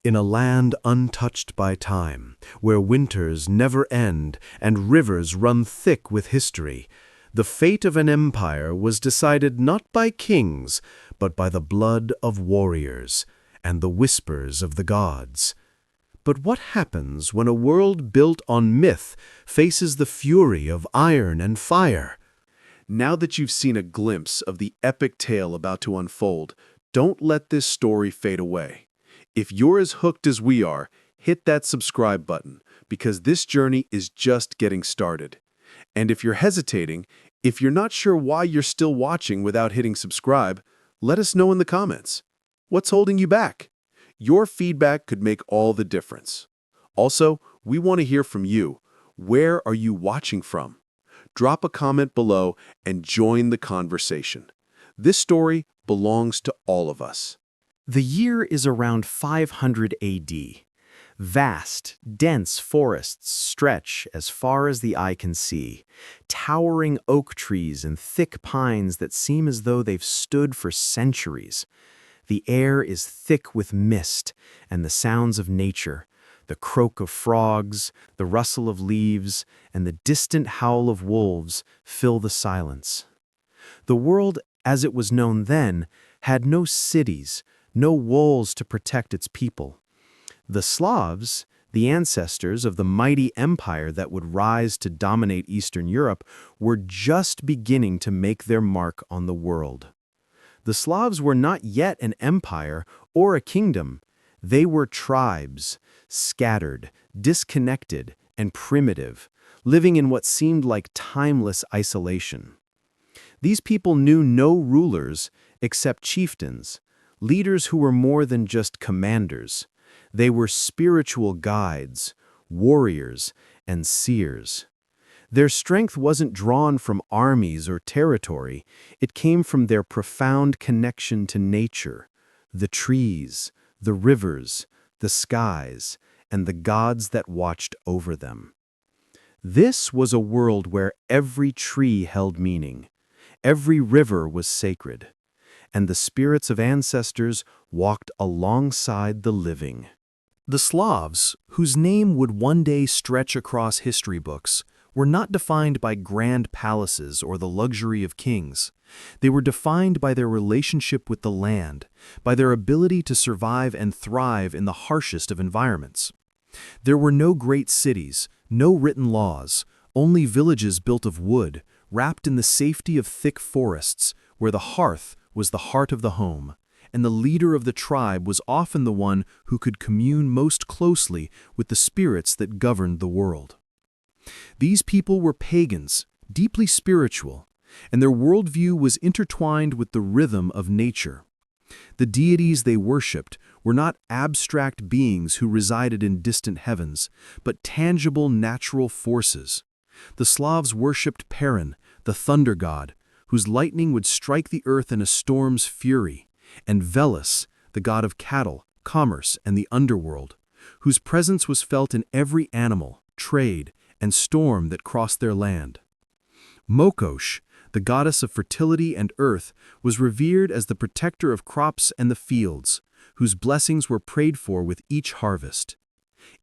In a land untouched by time, where winters never end and rivers run thick with history, the fate of an empire was decided not by kings, but by the blood of warriors and the whispers of the gods. But what happens when a world built on myth faces the fury of iron and fire? Now that you've seen a glimpse of the epic tale about to unfold, don't let this story fade away. If you're as hooked as we are, hit that subscribe button, because this journey is just getting started. And if you're hesitating, if you're not sure why you're still watching without hitting subscribe, let us know in the comments. What's holding you back? Your feedback could make all the difference. Also, we want to hear from you. Where are you watching from? Drop a comment below and join the conversation. This story belongs to all of us. The year is around 500 AD. Vast, dense forests stretch as far as the eye can see, towering oak trees and thick pines that seem as though they've stood for centuries. The air is thick with mist and the sounds of nature, the croak of frogs, the rustle of leaves, and the distant howl of wolves fill the silence. The world, as it was known then, had no cities, no walls to protect its people. The Slavs, the ancestors of the mighty empire that would rise to dominate Eastern Europe, were just beginning to make their mark on the world. The Slavs were not yet an empire or a kingdom. They were tribes, scattered, disconnected, and primitive, living in what seemed like timeless isolation. These people knew no rulers except chieftains, leaders who were more than just commanders. They were spiritual guides, warriors, and seers. Their strength wasn't drawn from armies or territory. It came from their profound connection to nature, the trees, the rivers, the skies, and the gods that watched over them. This was a world where every tree held meaning, every river was sacred, and the spirits of ancestors walked alongside the living. The Slavs, whose name would one day stretch across history books, were not defined by grand palaces or the luxury of kings. They were defined by their relationship with the land, by their ability to survive and thrive in the harshest of environments. There were no great cities, no written laws, only villages built of wood, wrapped in the safety of thick forests, where the hearth was the heart of the home, and the leader of the tribe was often the one who could commune most closely with the spirits that governed the world. These people were pagans, deeply spiritual, and their worldview was intertwined with the rhythm of nature. The deities they worshipped were not abstract beings who resided in distant heavens, but tangible natural forces. The Slavs worshipped Perun, the thunder god, whose lightning would strike the earth in a storm's fury, and Veles, the god of cattle, commerce, and the underworld, whose presence was felt in every animal, trade, and storm that crossed their land. Mokosh, the goddess of fertility and earth, was revered as the protector of crops and the fields, whose blessings were prayed for with each harvest.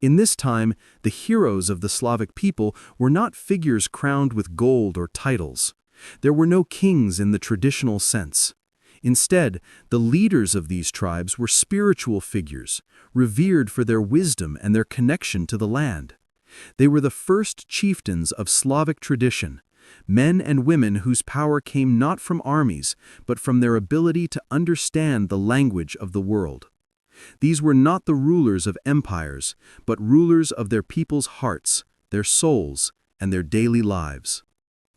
In this time, the heroes of the Slavic people were not figures crowned with gold or titles. There were no kings in the traditional sense. Instead, the leaders of these tribes were spiritual figures, revered for their wisdom and their connection to the land. They were the first chieftains of Slavic tradition, men and women whose power came not from armies, but from their ability to understand the language of the world. These were not the rulers of empires, but rulers of their people's hearts, their souls, and their daily lives.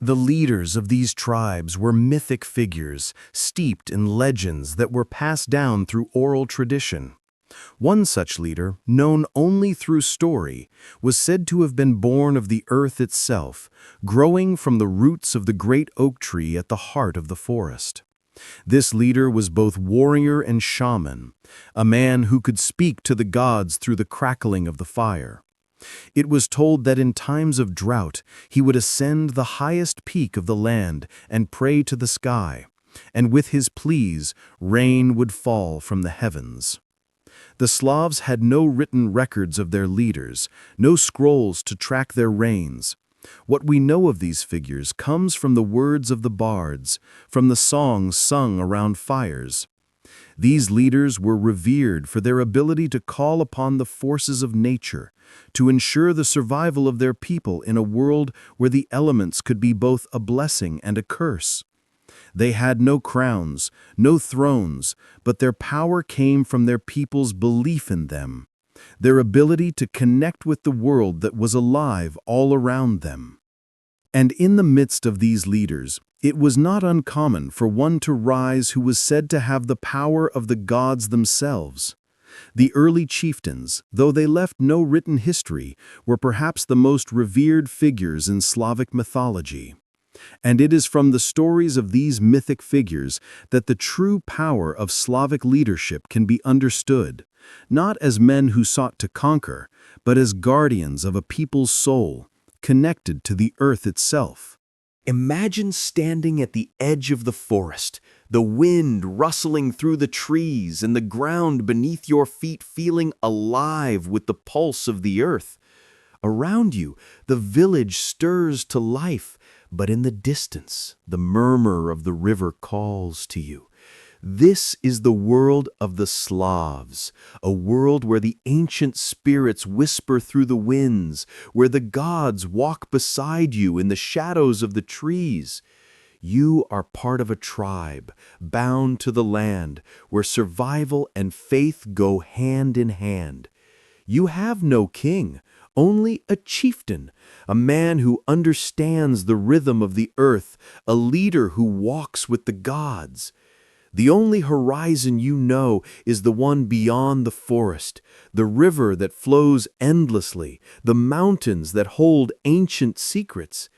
The leaders of these tribes were mythic figures, steeped in legends that were passed down through oral tradition. One such leader, known only through story, was said to have been born of the earth itself, growing from the roots of the great oak tree at the heart of the forest. This leader was both warrior and shaman, a man who could speak to the gods through the crackling of the fire. It was told that in times of drought, he would ascend the highest peak of the land and pray to the sky, and with his pleas, rain would fall from the heavens. The Slavs had no written records of their leaders, no scrolls to track their reigns. What we know of these figures comes from the words of the bards, from the songs sung around fires. These leaders were revered for their ability to call upon the forces of nature, to ensure the survival of their people in a world where the elements could be both a blessing and a curse. They had no crowns, no thrones, but their power came from their people's belief in them, their ability to connect with the world that was alive all around them. And in the midst of these leaders, it was not uncommon for one to rise who was said to have the power of the gods themselves. The early chieftains, though they left no written history, were perhaps the most revered figures in Slavic mythology. And it is from the stories of these mythic figures that the true power of Slavic leadership can be understood, not as men who sought to conquer, but as guardians of a people's soul, connected to the earth itself. Imagine standing at the edge of the forest, the wind rustling through the trees and the ground beneath your feet feeling alive with the pulse of the earth. Around you, the village stirs to life, but in the distance, the murmur of the river calls to you. This is the world of the Slavs, a world where the ancient spirits whisper through the winds, where the gods walk beside you in the shadows of the trees. You are part of a tribe, bound to the land, where survival and faith go hand in hand. You have no king, only a chieftain, a man who understands the rhythm of the earth, a leader who walks with the gods. The only horizon you know is the one beyond the forest, the river that flows endlessly, the mountains that hold ancient secrets.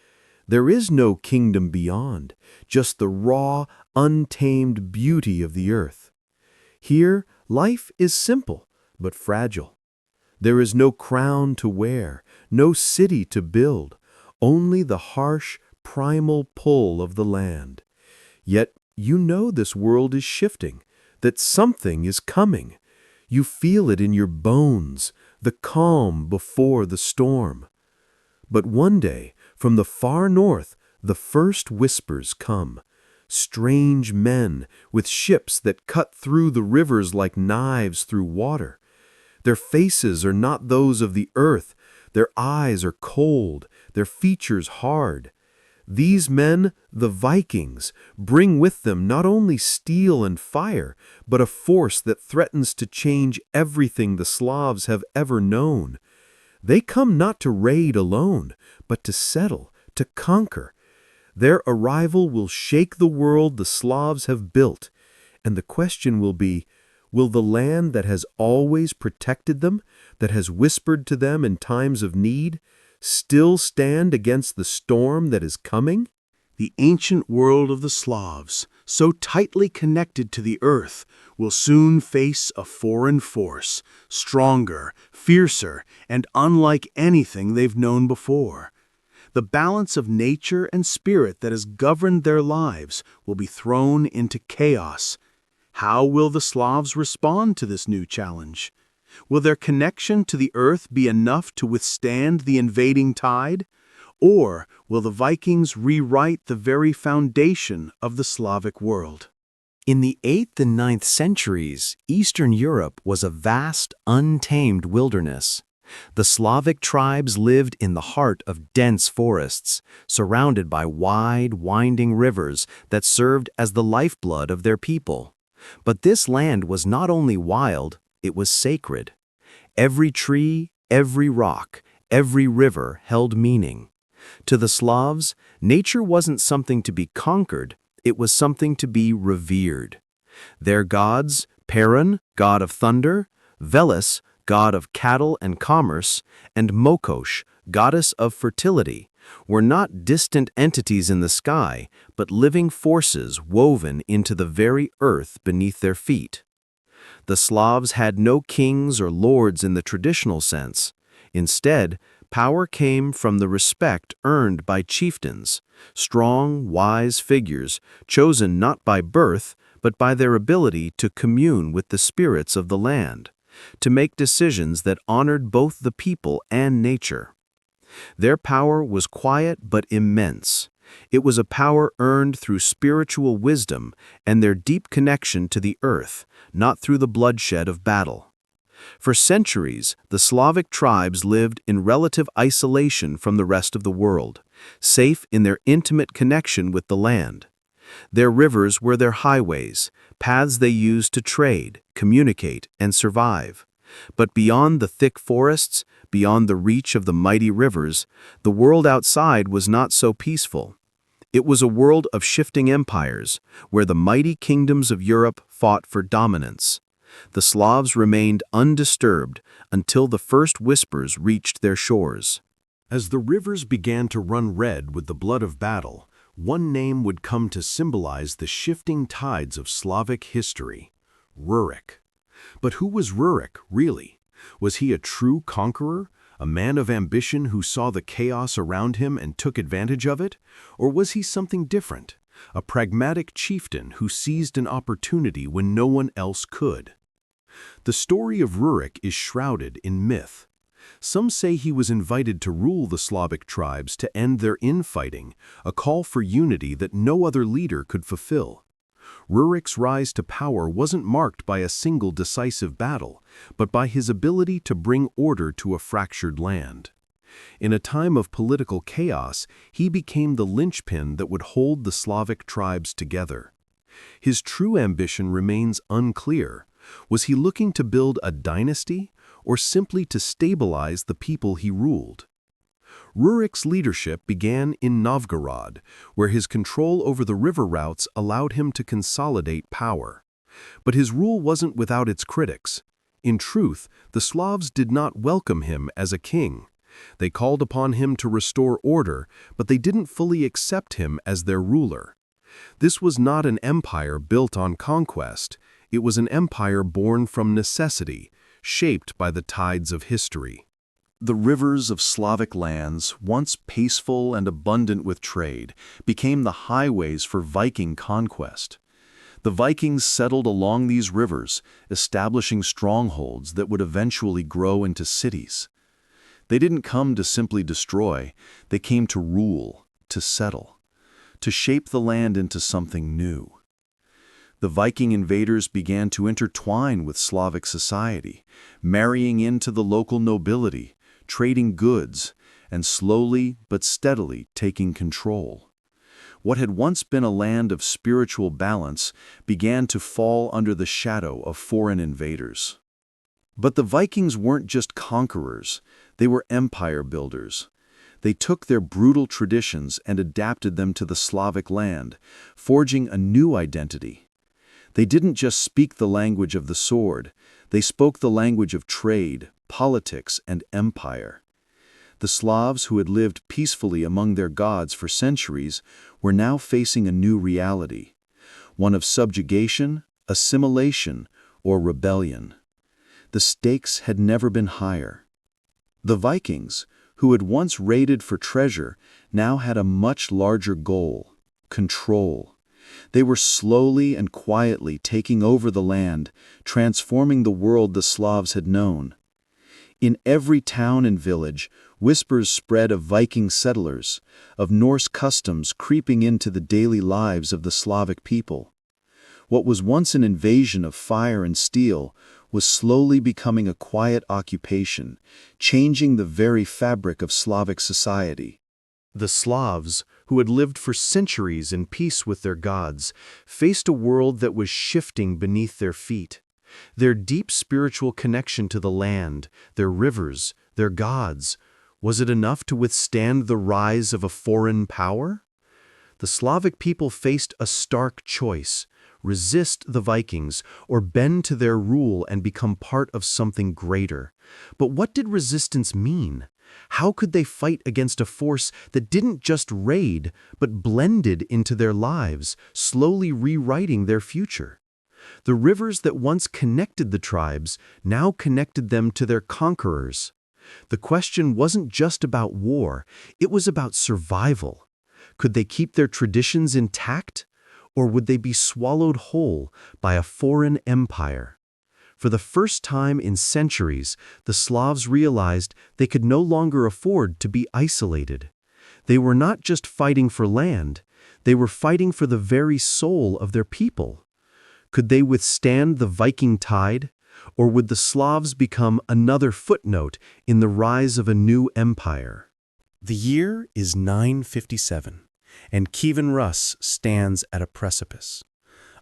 There is no kingdom beyond, just the raw, untamed beauty of the earth. Here, life is simple, but fragile. There is no crown to wear, no city to build, only the harsh, primal pull of the land. Yet, you know this world is shifting, that something is coming. You feel it in your bones, the calm before the storm. But one day, from the far north, the first whispers come. Strange men with ships that cut through the rivers like knives through water. Their faces are not those of the earth. Their eyes are cold, their features hard. These men, the Vikings, bring with them not only steel and fire, but a force that threatens to change everything the Slavs have ever known. They come not to raid alone, but to settle, to conquer. Their arrival will shake the world the Slavs have built, and the question will be, will the land that has always protected them, that has whispered to them in times of need, still stand against the storm that is coming? The ancient world of the Slavs, so tightly connected to the earth, will soon face a foreign force, stronger, fiercer, and unlike anything they've known before. The balance of nature and spirit that has governed their lives will be thrown into chaos. How will the Slavs respond to this new challenge? Will their connection to the earth be enough to withstand the invading tide? Or will the Vikings rewrite the very foundation of the Slavic world? In the 8th and 9th centuries, Eastern Europe was a vast, untamed wilderness. The Slavic tribes lived in the heart of dense forests, surrounded by wide, winding rivers that served as the lifeblood of their people. But this land was not only wild, it was sacred. Every tree, every rock, every river held meaning. To the Slavs, nature wasn't something to be conquered, it was something to be revered. Their gods, Perun, god of thunder, Veles, god of cattle and commerce, and Mokosh, goddess of fertility, were not distant entities in the sky, but living forces woven into the very earth beneath their feet. The Slavs had no kings or lords in the traditional sense. Instead, power came from the respect earned by chieftains, strong, wise figures chosen not by birth, but by their ability to commune with the spirits of the land, to make decisions that honored both the people and nature. Their power was quiet but immense. It was a power earned through spiritual wisdom and their deep connection to the earth, not through the bloodshed of battle. For centuries, the Slavic tribes lived in relative isolation from the rest of the world, safe in their intimate connection with the land. Their rivers were their highways, paths they used to trade, communicate, and survive. But beyond the thick forests, beyond the reach of the mighty rivers, the world outside was not so peaceful. It was a world of shifting empires, where the mighty kingdoms of Europe fought for dominance. The Slavs remained undisturbed until the first whispers reached their shores. As the rivers began to run red with the blood of battle, one name would come to symbolize the shifting tides of Slavic history: Rurik. But who was Rurik, really? Was he a true conqueror, a man of ambition who saw the chaos around him and took advantage of it? Or was he something different, a pragmatic chieftain who seized an opportunity when no one else could? The story of Rurik is shrouded in myth. Some say he was invited to rule the Slavic tribes to end their infighting, a call for unity that no other leader could fulfill. Rurik's rise to power wasn't marked by a single decisive battle, but by his ability to bring order to a fractured land. In a time of political chaos, he became the linchpin that would hold the Slavic tribes together. His true ambition remains unclear. Was he looking to build a dynasty, or simply to stabilize the people he ruled? Rurik's leadership began in Novgorod, where his control over the river routes allowed him to consolidate power. But his rule wasn't without its critics. In truth, the Slavs did not welcome him as a king. They called upon him to restore order, but they didn't fully accept him as their ruler. This was not an empire built on conquest. It was an empire born from necessity, shaped by the tides of history. The rivers of Slavic lands, once peaceful and abundant with trade, became the highways for Viking conquest. The Vikings settled along these rivers, establishing strongholds that would eventually grow into cities. They didn't come to simply destroy, they came to rule, to settle, to shape the land into something new. The Viking invaders began to intertwine with Slavic society, marrying into the local nobility, trading goods, and slowly but steadily taking control. What had once been a land of spiritual balance began to fall under the shadow of foreign invaders. But the Vikings weren't just conquerors, they were empire builders. They took their brutal traditions and adapted them to the Slavic land, forging a new identity. They didn't just speak the language of the sword, they spoke the language of trade, politics, and empire. The Slavs, who had lived peacefully among their gods for centuries, were now facing a new reality, one of subjugation, assimilation, or rebellion. The stakes had never been higher. The Vikings, who had once raided for treasure, now had a much larger goal: control. They were slowly and quietly taking over the land, transforming the world the Slavs had known. In every town and village, whispers spread of Viking settlers, of Norse customs creeping into the daily lives of the Slavic people. What was once an invasion of fire and steel was slowly becoming a quiet occupation, changing the very fabric of Slavic society. The Slavs, who had lived for centuries in peace with their gods, faced a world that was shifting beneath their feet. Their deep spiritual connection to the land, their rivers, their gods, was it enough to withstand the rise of a foreign power? The Slavic people faced a stark choice: resist the Vikings or bend to their rule and become part of something greater. But what did resistance mean? How could they fight against a force that didn't just raid, but blended into their lives, slowly rewriting their future? The rivers that once connected the tribes now connected them to their conquerors. The question wasn't just about war, it was about survival. Could they keep their traditions intact, or would they be swallowed whole by a foreign empire? For the first time in centuries, the Slavs realized they could no longer afford to be isolated. They were not just fighting for land, they were fighting for the very soul of their people. Could they withstand the Viking tide, or would the Slavs become another footnote in the rise of a new empire? The year is 957, and Kievan Rus stands at a precipice.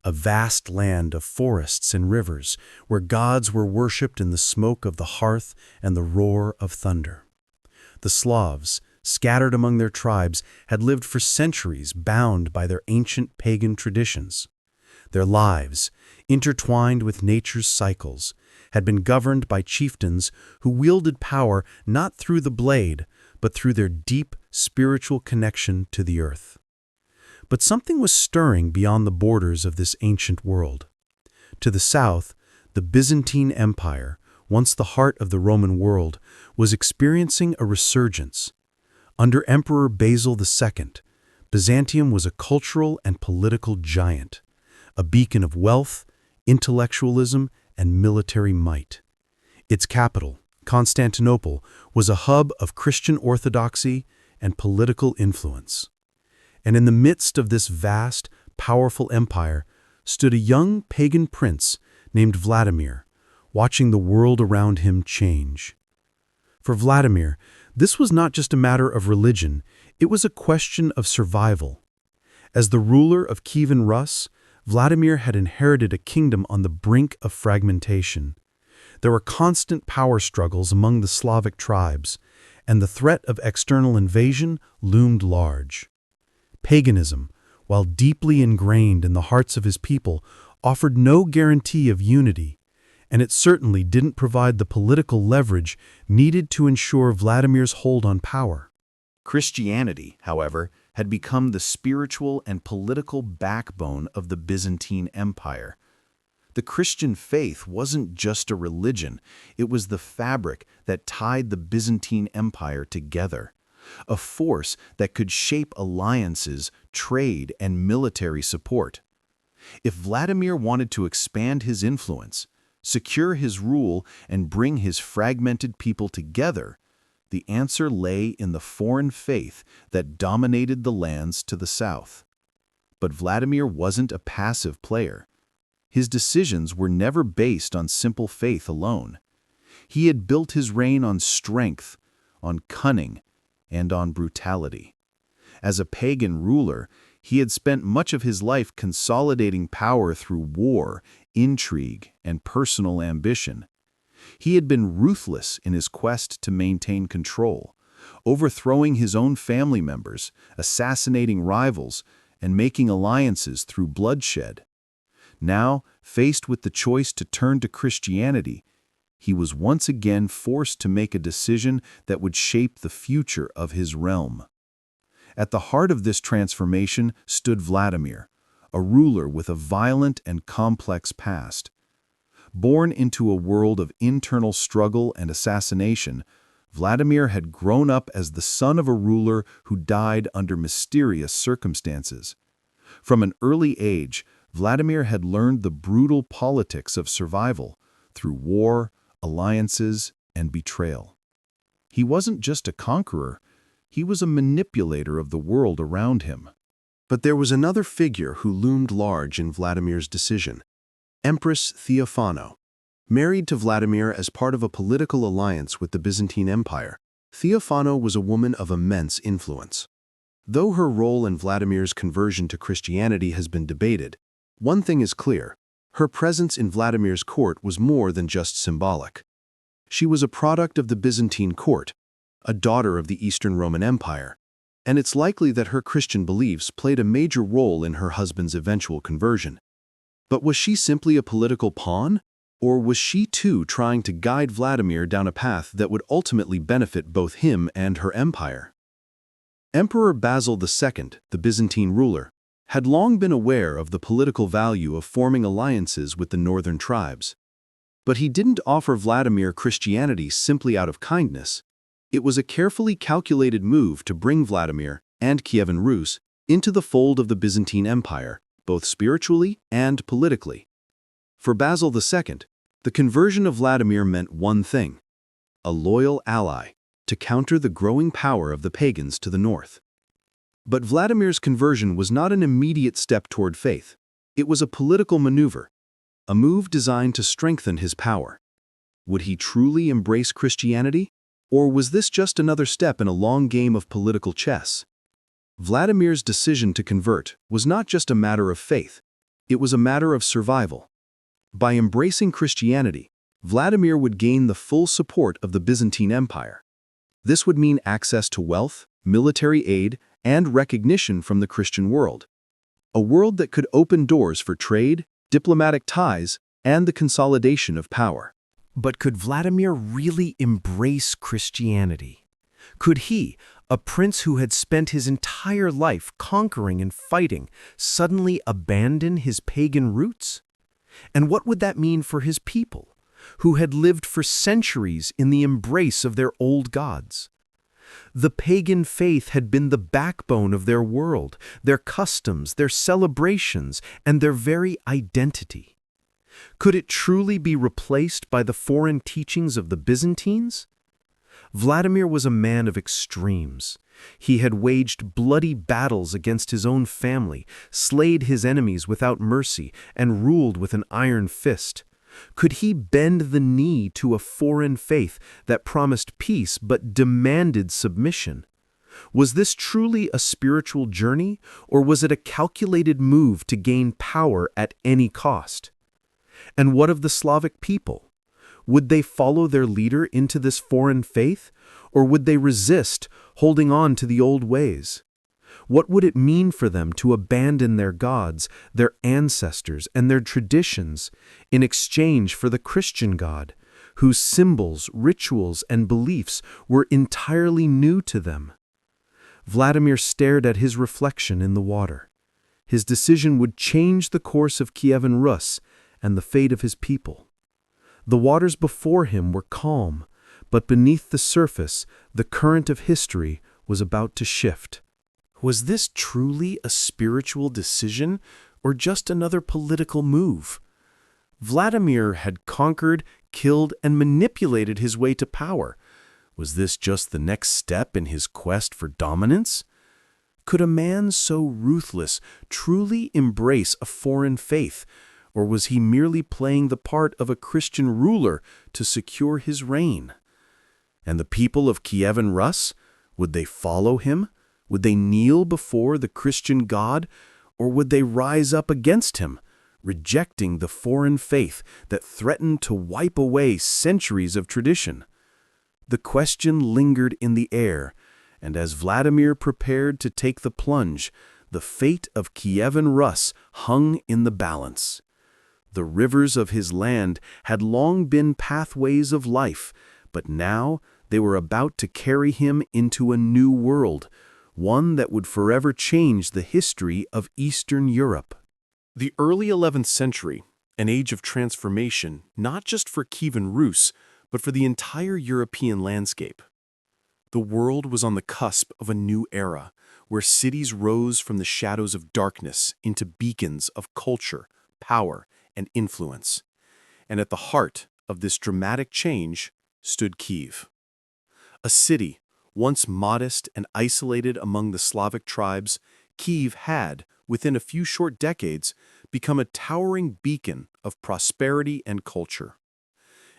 A vast land of forests and rivers where gods were worshipped in the smoke of the hearth and the roar of thunder. The Slavs, scattered among their tribes, had lived for centuries bound by their ancient pagan traditions. Their lives, intertwined with nature's cycles, had been governed by chieftains who wielded power not through the blade, but through their deep spiritual connection to the earth. But something was stirring beyond the borders of this ancient world. To the south, the Byzantine Empire, once the heart of the Roman world, was experiencing a resurgence. Under Emperor Basil II, Byzantium was a cultural and political giant, a beacon of wealth, intellectualism, and military might. Its capital, Constantinople, was a hub of Christian orthodoxy and political influence. And in the midst of this vast, powerful empire stood a young pagan prince named Vladimir, watching the world around him change. For Vladimir, this was not just a matter of religion, it was a question of survival. As the ruler of Kievan Rus, Vladimir had inherited a kingdom on the brink of fragmentation. There were constant power struggles among the Slavic tribes, and the threat of external invasion loomed large. Paganism, while deeply ingrained in the hearts of his people, offered no guarantee of unity, and it certainly didn't provide the political leverage needed to ensure Vladimir's hold on power. Christianity, however, had become the spiritual and political backbone of the Byzantine Empire. The Christian faith wasn't just a religion, it was the fabric that tied the Byzantine Empire together. A force that could shape alliances, trade, and military support. If Vladimir wanted to expand his influence, secure his rule, and bring his fragmented people together, the answer lay in the foreign faith that dominated the lands to the south. But Vladimir wasn't a passive player. His decisions were never based on simple faith alone. He had built his reign on strength, on cunning, and on brutality. As a pagan ruler, he had spent much of his life consolidating power through war, intrigue, and personal ambition. He had been ruthless in his quest to maintain control, overthrowing his own family members, assassinating rivals, and making alliances through bloodshed. Now, faced with the choice to turn to Christianity, he was once again forced to make a decision that would shape the future of his realm. At the heart of this transformation stood Vladimir, a ruler with a violent and complex past. Born into a world of internal struggle and assassination, Vladimir had grown up as the son of a ruler who died under mysterious circumstances. From an early age, Vladimir had learned the brutal politics of survival through war, alliances, and betrayal. He wasn't just a conqueror, he was a manipulator of the world around him. But there was another figure who loomed large in Vladimir's decision. Empress Theophano. Married to Vladimir as part of a political alliance with the Byzantine Empire, Theophano was a woman of immense influence. Though her role in Vladimir's conversion to Christianity has been debated, one thing is clear: her presence in Vladimir's court was more than just symbolic. She was a product of the Byzantine court, a daughter of the Eastern Roman Empire, and it's likely that her Christian beliefs played a major role in her husband's eventual conversion. But was she simply a political pawn, or was she too trying to guide Vladimir down a path that would ultimately benefit both him and her empire? Emperor Basil II, the Byzantine ruler, had long been aware of the political value of forming alliances with the northern tribes. But he didn't offer Vladimir Christianity simply out of kindness. It was a carefully calculated move to bring Vladimir and Kievan Rus into the fold of the Byzantine Empire, both spiritually and politically. For Basil II, The conversion of Vladimir meant one thing: a loyal ally to counter the growing power of the pagans to the north. But Vladimir's conversion was not an immediate step toward faith. It was a political maneuver, a move designed to strengthen his power. Would he truly embrace Christianity? Or was this just another step in a long game of political chess? Vladimir's decision to convert was not just a matter of faith, it was a matter of survival. By embracing Christianity, Vladimir would gain the full support of the Byzantine Empire. This would mean access to wealth, military aid, and recognition from the Christian world. A world that could open doors for trade, diplomatic ties, and the consolidation of power. But could Vladimir really embrace Christianity? Could he, a prince who had spent his entire life conquering and fighting, suddenly abandon his pagan roots? And what would that mean for his people, who had lived for centuries in the embrace of their old gods? The pagan faith had been the backbone of their world, their customs, their celebrations, and their very identity. Could it truly be replaced by the foreign teachings of the Byzantines? Vladimir was a man of extremes. He had waged bloody battles against his own family, slayed his enemies without mercy, and ruled with an iron fist. Could he bend the knee to a foreign faith that promised peace but demanded submission? Was this truly a spiritual journey, or was it a calculated move to gain power at any cost? And what of the Slavic people? Would they follow their leader into this foreign faith, or would they resist, holding on to the old ways? What would it mean for them to abandon their gods, their ancestors, and their traditions in exchange for the Christian God, whose symbols, rituals, and beliefs were entirely new to them? Vladimir stared at his reflection in the water. His decision would change the course of Kievan Rus and the fate of his people. The waters before him were calm, but beneath the surface, the current of history was about to shift. Was this truly a spiritual decision, or just another political move? Vladimir had conquered, killed, and manipulated his way to power. Was this just the next step in his quest for dominance? Could a man so ruthless truly embrace a foreign faith, or was he merely playing the part of a Christian ruler to secure his reign? And the people of Kievan Rus, would they follow him? Would they kneel before the Christian God, or would they rise up against him, rejecting the foreign faith that threatened to wipe away centuries of tradition? The question lingered in the air, and as Vladimir prepared to take the plunge, the fate of Kievan Rus hung in the balance. The rivers of his land had long been pathways of life, but now they were about to carry him into a new world, one that would forever change the history of Eastern Europe. The early 11th century, an age of transformation not just for Kievan Rus, but for the entire European landscape. The world was on the cusp of a new era, where cities rose from the shadows of darkness into beacons of culture, power, and influence. And at the heart of this dramatic change stood Kiev. A city, once modest and isolated among the Slavic tribes, Kiev had, within a few short decades, become a towering beacon of prosperity and culture.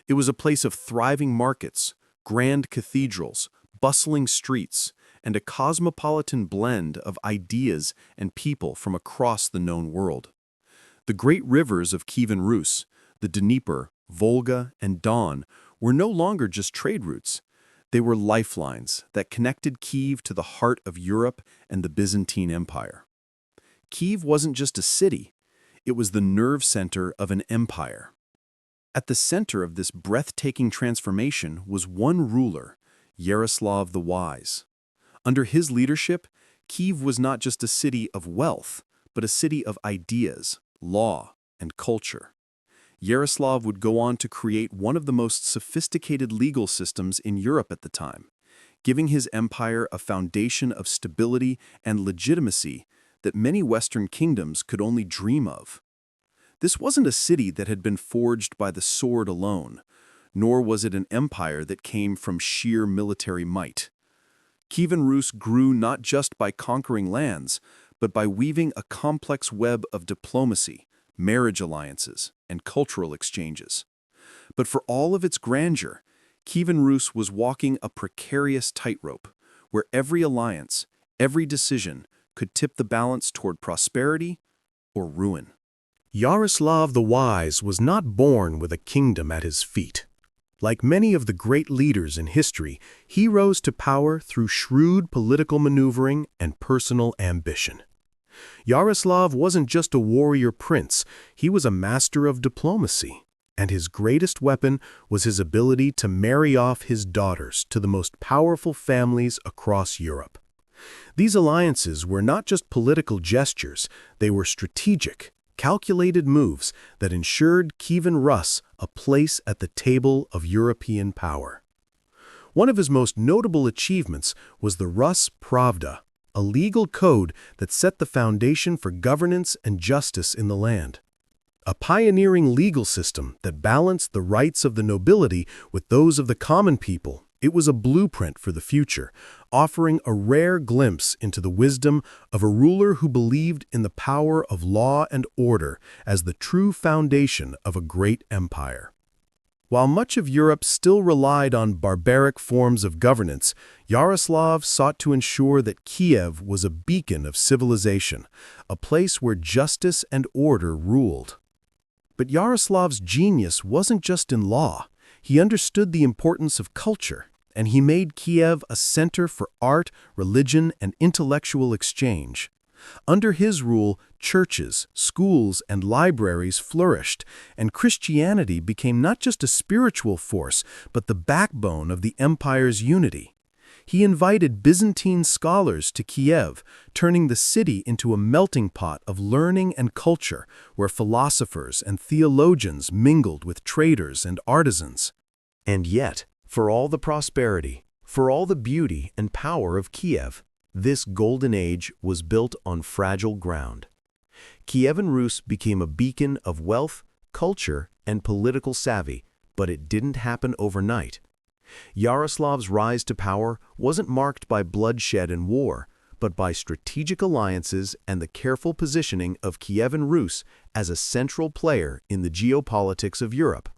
It was a place of thriving markets, grand cathedrals, bustling streets, and a cosmopolitan blend of ideas and people from across the known world. The great rivers of Kievan Rus, the Dnieper, Volga, and Don, were no longer just trade routes. They were lifelines that connected Kiev to the heart of Europe and the Byzantine Empire. Kiev wasn't just a city, it was the nerve center of an empire. At the center of this breathtaking transformation was one ruler, Yaroslav the Wise. Under his leadership, Kiev was not just a city of wealth, but a city of ideas, law, and culture. Yaroslav would go on to create one of the most sophisticated legal systems in Europe at the time, giving his empire a foundation of stability and legitimacy that many Western kingdoms could only dream of. This wasn't a city that had been forged by the sword alone, nor was it an empire that came from sheer military might. Kievan Rus grew not just by conquering lands, but by weaving a complex web of diplomacy, marriage alliances, and cultural exchanges. But for all of its grandeur, Kievan Rus was walking a precarious tightrope, where every alliance, every decision, could tip the balance toward prosperity or ruin. Yaroslav the Wise was not born with a kingdom at his feet. Like many of the great leaders in history, he rose to power through shrewd political maneuvering and personal ambition. Yaroslav wasn't just a warrior prince, he was a master of diplomacy, and his greatest weapon was his ability to marry off his daughters to the most powerful families across Europe. These alliances were not just political gestures, they were strategic, calculated moves that ensured Kievan Rus a place at the table of European power. One of his most notable achievements was the Rus Pravda, a legal code that set the foundation for governance and justice in the land. A pioneering legal system that balanced the rights of the nobility with those of the common people, it was a blueprint for the future, offering a rare glimpse into the wisdom of a ruler who believed in the power of law and order as the true foundation of a great empire. While much of Europe still relied on barbaric forms of governance, Yaroslav sought to ensure that Kiev was a beacon of civilization, a place where justice and order ruled. But Yaroslav's genius wasn't just in law. He understood the importance of culture, and he made Kiev a center for art, religion, and intellectual exchange. Under his rule, churches, schools, and libraries flourished, and Christianity became not just a spiritual force, but the backbone of the empire's unity. He invited Byzantine scholars to Kiev, turning the city into a melting pot of learning and culture, where philosophers and theologians mingled with traders and artisans. And yet, for all the prosperity, for all the beauty and power of Kiev, this golden age was built on fragile ground. Kievan Rus became a beacon of wealth, culture, and political savvy, but it didn't happen overnight. Yaroslav's rise to power wasn't marked by bloodshed and war, but by strategic alliances and the careful positioning of Kievan Rus as a central player in the geopolitics of Europe.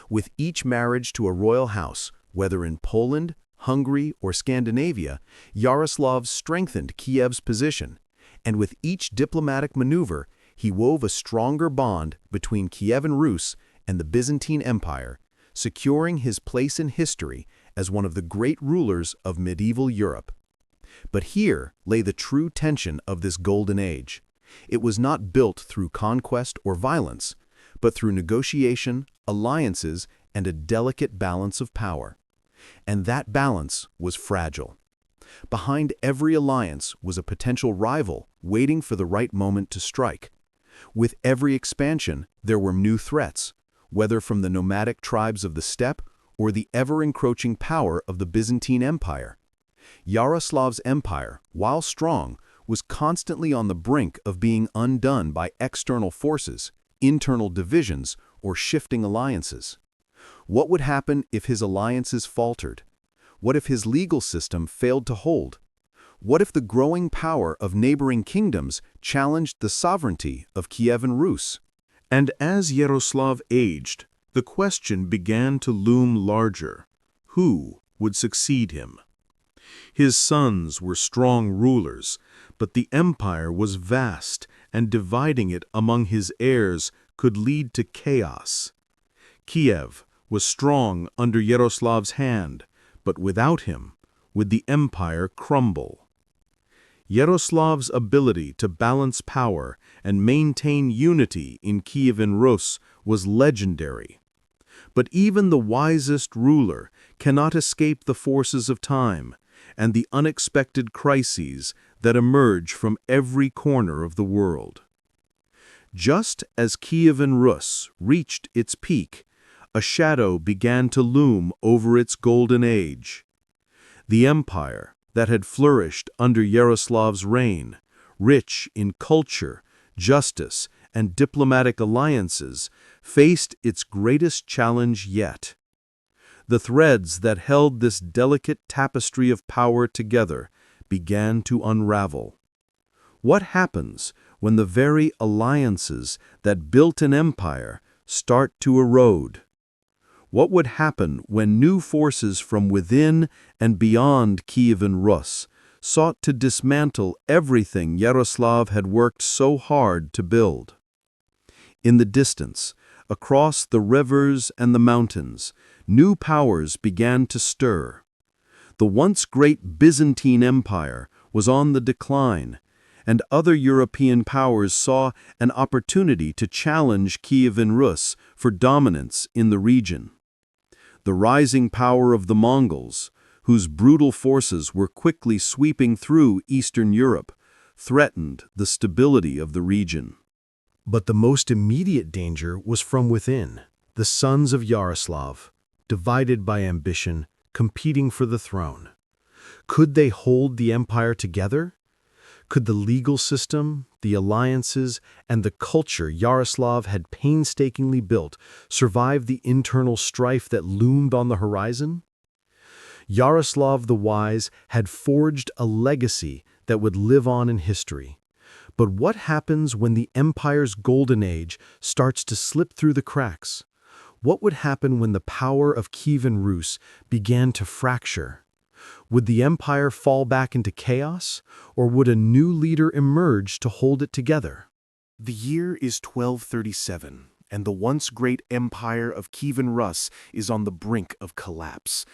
With each marriage to a royal house, whether in Poland, Hungary, or Scandinavia, Yaroslav strengthened Kiev's position, and with each diplomatic maneuver, he wove a stronger bond between Kievan Rus and the Byzantine Empire, securing his place in history as one of the great rulers of medieval Europe. But here lay the true tension of this golden age. It was not built through conquest or violence, but through negotiation, alliances, and a delicate balance of power. And that balance was fragile. Behind every alliance was a potential rival waiting for the right moment to strike. With every expansion, there were new threats, whether from the nomadic tribes of the steppe or the ever-encroaching power of the Byzantine Empire. Yaroslav's empire, while strong, was constantly on the brink of being undone by external forces, internal divisions, or shifting alliances. What would happen if his alliances faltered? What if his legal system failed to hold? What if the growing power of neighboring kingdoms challenged the sovereignty of Kievan Rus? And as Yaroslav aged, the question began to loom larger. Who would succeed him? His sons were strong rulers, but the empire was vast, and dividing it among his heirs could lead to chaos. Kiev was strong under Yaroslav's hand, but without him would the empire crumble. Yaroslav's ability to balance power and maintain unity in Kievan Rus was legendary. But even the wisest ruler cannot escape the forces of time and the unexpected crises that emerge from every corner of the world. Just as Kievan Rus reached its peak, a shadow began to loom over its golden age. The empire that had flourished under Yaroslav's reign, rich in culture, justice, and diplomatic alliances, faced its greatest challenge yet. The threads that held this delicate tapestry of power together began to unravel. What happens when the very alliances that built an empire start to erode? What would happen when new forces from within and beyond Kievan Rus sought to dismantle everything Yaroslav had worked so hard to build? In the distance, across the rivers and the mountains, new powers began to stir. The once great Byzantine Empire was on the decline, and other European powers saw an opportunity to challenge Kievan Rus for dominance in the region. The rising power of the Mongols, whose brutal forces were quickly sweeping through Eastern Europe, threatened the stability of the region. But the most immediate danger was from within, the sons of Yaroslav, divided by ambition, competing for the throne. Could they hold the empire together? Could the legal system, the alliances, and the culture Yaroslav had painstakingly built survive the internal strife that loomed on the horizon? Yaroslav the Wise had forged a legacy that would live on in history. But what happens when the empire's golden age starts to slip through the cracks? What would happen when the power of Kievan Rus began to fracture? Would the empire fall back into chaos, or would a new leader emerge to hold it together? The year is 1237, and the once great empire of Kievan Rus is on the brink of collapse.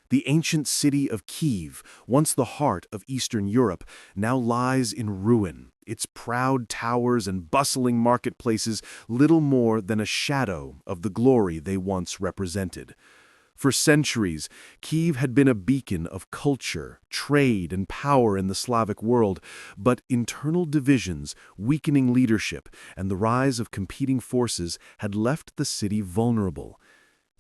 The ancient city of Kiev, once the heart of Eastern Europe, now lies in ruin, its proud towers and bustling marketplaces little more than a shadow of the glory they once represented. For centuries, Kiev had been a beacon of culture, trade, and power in the Slavic world, but internal divisions, weakening leadership, and the rise of competing forces had left the city vulnerable.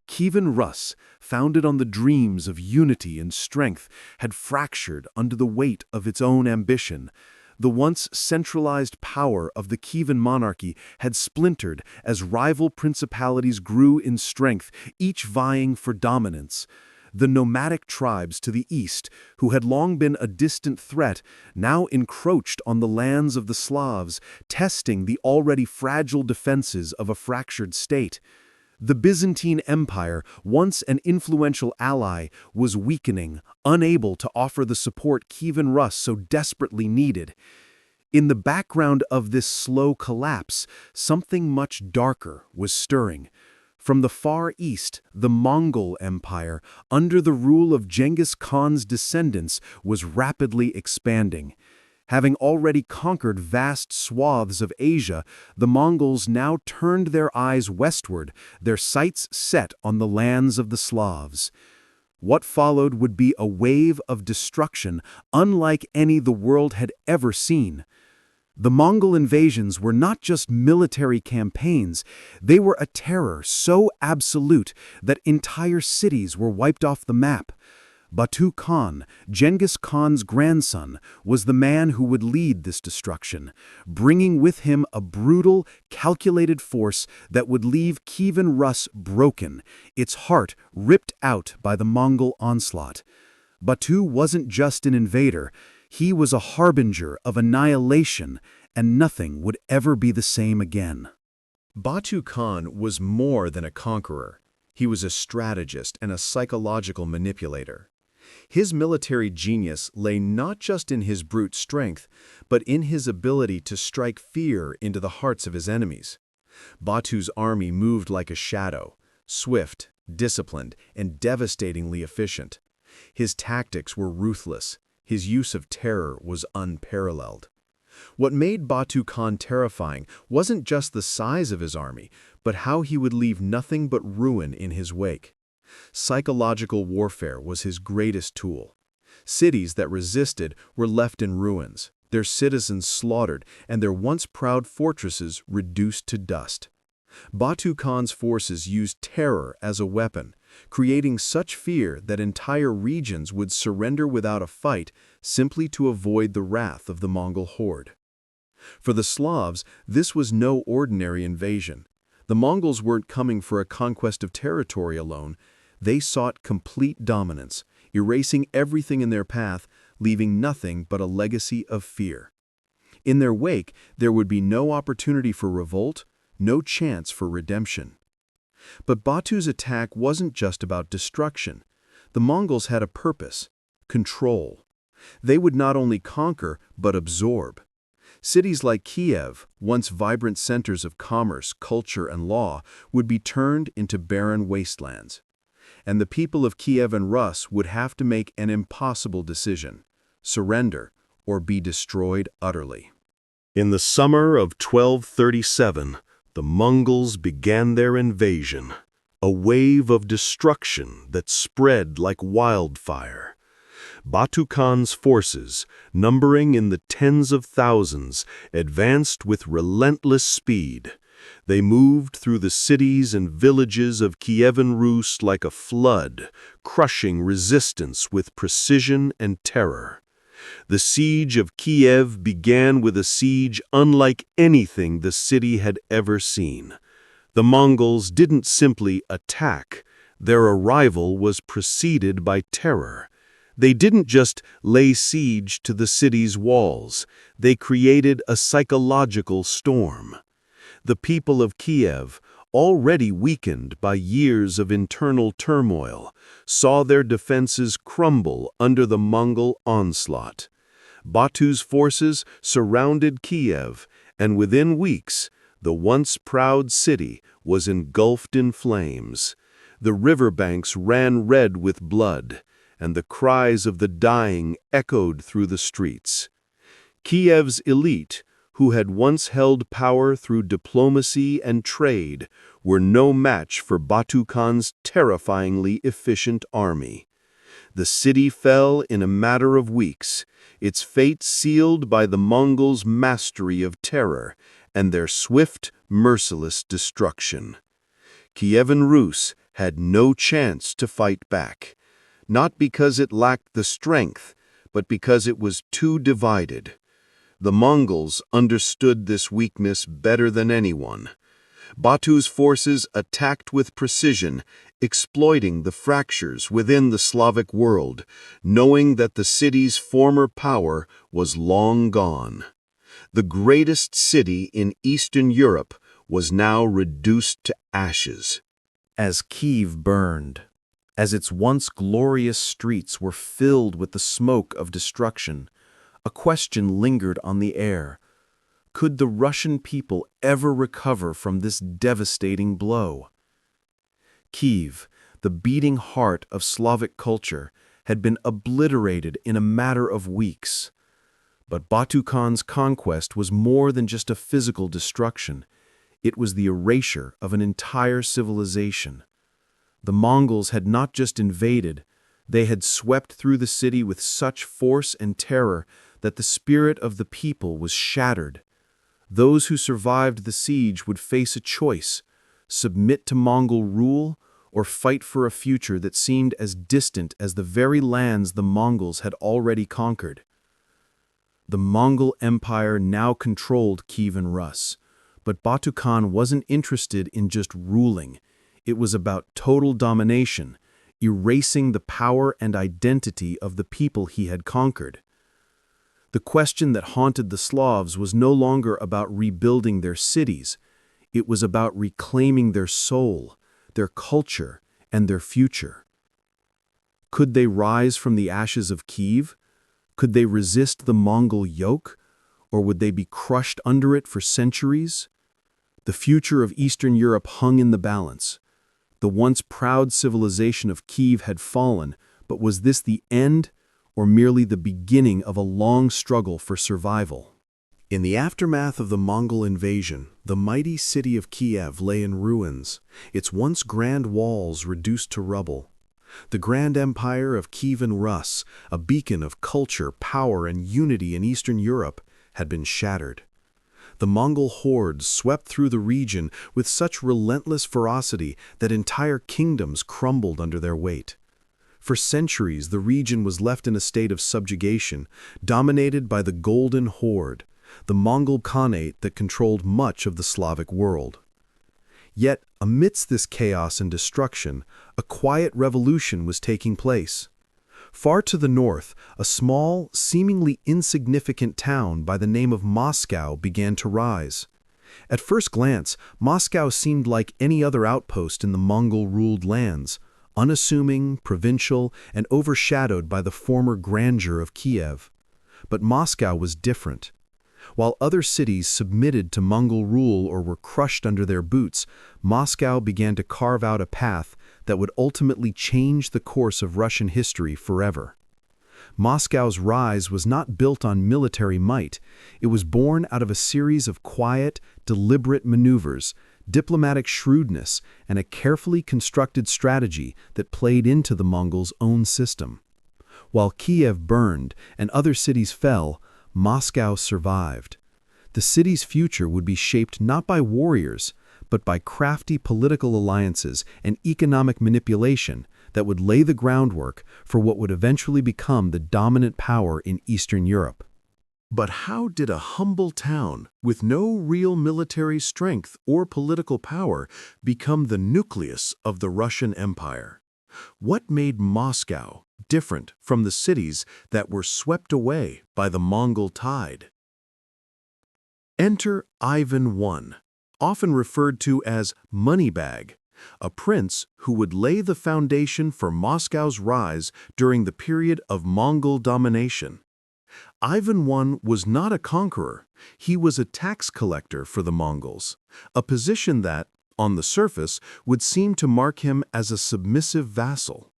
Kievan Rus, founded on the dreams of unity and strength, had fractured under the weight of its own ambition. The once centralized power of the Kievan monarchy had splintered as rival principalities grew in strength, each vying for dominance. The nomadic tribes to the east, who had long been a distant threat, now encroached on the lands of the Slavs, testing the already fragile defenses of a fractured state. The Byzantine Empire, once an influential ally, was weakening, unable to offer the support Kievan Rus so desperately needed. In the background of this slow collapse, something much darker was stirring. From the far east, the Mongol Empire, under the rule of Genghis Khan's descendants, was rapidly expanding. Having already conquered vast swaths of Asia, the Mongols now turned their eyes westward, their sights set on the lands of the Slavs. What followed would be a wave of destruction unlike any the world had ever seen. The Mongol invasions were not just military campaigns, they were a terror so absolute that entire cities were wiped off the map. Batu Khan, Genghis Khan's grandson, was the man who would lead this destruction, bringing with him a brutal, calculated force that would leave Kievan Rus broken, its heart ripped out by the Mongol onslaught. Batu wasn't just an invader, he was a harbinger of annihilation, and nothing would ever be the same again. Batu Khan was more than a conqueror. He was a strategist and a psychological manipulator. His military genius lay not just in his brute strength, but in his ability to strike fear into the hearts of his enemies. Batu's army moved like a shadow, swift, disciplined, and devastatingly efficient. His tactics were ruthless. His use of terror was unparalleled. What made Batu Khan terrifying wasn't just the size of his army, but how he would leave nothing but ruin in his wake. Psychological warfare was his greatest tool. Cities that resisted were left in ruins, their citizens slaughtered, and their once proud fortresses reduced to dust. Batu Khan's forces used terror as a weapon, creating such fear that entire regions would surrender without a fight simply to avoid the wrath of the Mongol horde. For the Slavs, this was no ordinary invasion. The Mongols weren't coming for a conquest of territory alone. They sought complete dominance, erasing everything in their path, leaving nothing but a legacy of fear. In their wake, there would be no opportunity for revolt, no chance for redemption. But Batu's attack wasn't just about destruction. The Mongols had a purpose: control. They would not only conquer, but absorb. Cities like Kiev, once vibrant centers of commerce, culture, and law, would be turned into barren wastelands. And the people of Kiev and Rus would have to make an impossible decision: surrender or be destroyed utterly. In the summer of 1237, the Mongols began their invasion, a wave of destruction that spread like wildfire. Batu Khan's forces, numbering in the tens of thousands, advanced with relentless speed. They moved through the cities and villages of Kievan Rus like a flood, crushing resistance with precision and terror. The siege of Kiev began with a siege unlike anything the city had ever seen. The Mongols didn't simply attack. Their arrival was preceded by terror. They didn't just lay siege to the city's walls. They created a psychological storm. The people of Kiev, already weakened by years of internal turmoil, saw their defenses crumble under the Mongol onslaught. Batu's forces surrounded Kiev, and within weeks, the once proud city was engulfed in flames. The riverbanks ran red with blood, and the cries of the dying echoed through the streets. Kiev's elite, who had once held power through diplomacy and trade, were no match for Batu Khan's terrifyingly efficient army. The city fell in a matter of weeks, its fate sealed by the Mongols' mastery of terror and their swift, merciless destruction. Kievan Rus had no chance to fight back, not because it lacked the strength, but because it was too divided. The Mongols understood this weakness better than anyone. Batu's forces attacked with precision, exploiting the fractures within the Slavic world, knowing that the city's former power was long gone. The greatest city in Eastern Europe was now reduced to ashes. As Kiev burned, as its once glorious streets were filled with the smoke of destruction, a question lingered on the air. Could the Russian people ever recover from this devastating blow? Kiev, the beating heart of Slavic culture, had been obliterated in a matter of weeks. But Batu Khan's conquest was more than just a physical destruction. It was the erasure of an entire civilization. The Mongols had not just invaded, they had swept through the city with such force and terror that the spirit of the people was shattered. Those who survived the siege would face a choice: submit to Mongol rule or fight for a future that seemed as distant as the very lands the Mongols had already conquered. The Mongol Empire now controlled Kievan Rus, but Batu Khan wasn't interested in just ruling. It was about total domination, erasing the power and identity of the people he had conquered. The question that haunted the Slavs was no longer about rebuilding their cities. It was about reclaiming their soul, their culture, and their future. Could they rise from the ashes of Kiev? Could they resist the Mongol yoke? Or would they be crushed under it for centuries? The future of Eastern Europe hung in the balance. The once proud civilization of Kiev had fallen, but was this the end, or merely the beginning of a long struggle for survival? In the aftermath of the Mongol invasion, the mighty city of Kiev lay in ruins, its once grand walls reduced to rubble. The grand empire of Kievan Rus, a beacon of culture, power, and unity in Eastern Europe, had been shattered. The Mongol hordes swept through the region with such relentless ferocity that entire kingdoms crumbled under their weight. For centuries, the region was left in a state of subjugation, dominated by the Golden Horde, the Mongol Khanate that controlled much of the Slavic world. Yet, amidst this chaos and destruction, a quiet revolution was taking place. Far to the north, a small, seemingly insignificant town by the name of Moscow began to rise. At first glance, Moscow seemed like any other outpost in the Mongol-ruled lands, unassuming, provincial, and overshadowed by the former grandeur of Kiev. But Moscow was different. While other cities submitted to Mongol rule or were crushed under their boots, Moscow began to carve out a path that would ultimately change the course of Russian history forever. Moscow's rise was not built on military might. It was born out of a series of quiet, deliberate maneuvers, diplomatic shrewdness, and a carefully constructed strategy that played into the Mongols' own system. While Kiev burned and other cities fell, Moscow survived. The city's future would be shaped not by warriors, but by crafty political alliances and economic manipulation that would lay the groundwork for what would eventually become the dominant power in Eastern Europe. But how did a humble town with no real military strength or political power become the nucleus of the Russian Empire? What made Moscow different from the cities that were swept away by the Mongol tide? Enter Ivan I, often referred to as Moneybag, a prince who would lay the foundation for Moscow's rise during the period of Mongol domination. Ivan I was not a conqueror, he was a tax collector for the Mongols, a position that, on the surface, would seem to mark him as a submissive vassal.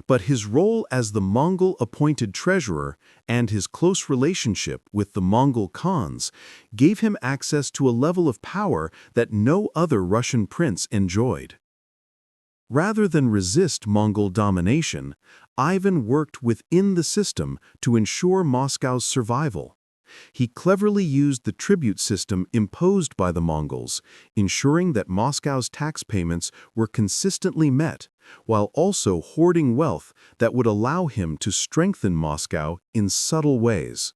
But his role as the Mongol-appointed treasurer and his close relationship with the Mongol Khans gave him access to a level of power that no other Russian prince enjoyed. Rather than resist Mongol domination, Ivan worked within the system to ensure Moscow's survival. He cleverly used the tribute system imposed by the Mongols, ensuring that Moscow's tax payments were consistently met, while also hoarding wealth that would allow him to strengthen Moscow in subtle ways.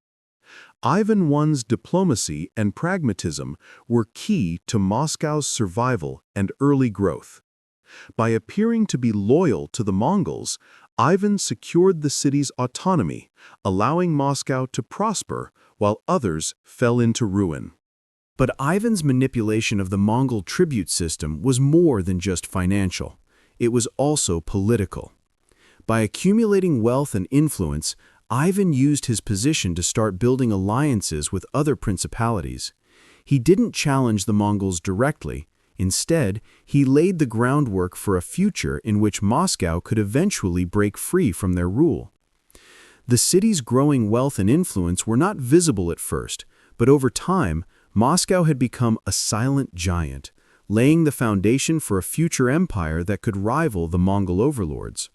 Ivan I's diplomacy and pragmatism were key to Moscow's survival and early growth. By appearing to be loyal to the Mongols, Ivan secured the city's autonomy, allowing Moscow to prosper while others fell into ruin. But Ivan's manipulation of the Mongol tribute system was more than just financial. It was also political. By accumulating wealth and influence, Ivan used his position to start building alliances with other principalities. He didn't challenge the Mongols directly. Instead, he laid the groundwork for a future in which Moscow could eventually break free from their rule. The city's growing wealth and influence were not visible at first, but over time, Moscow had become a silent giant, laying the foundation for a future empire that could rival the Mongol overlords.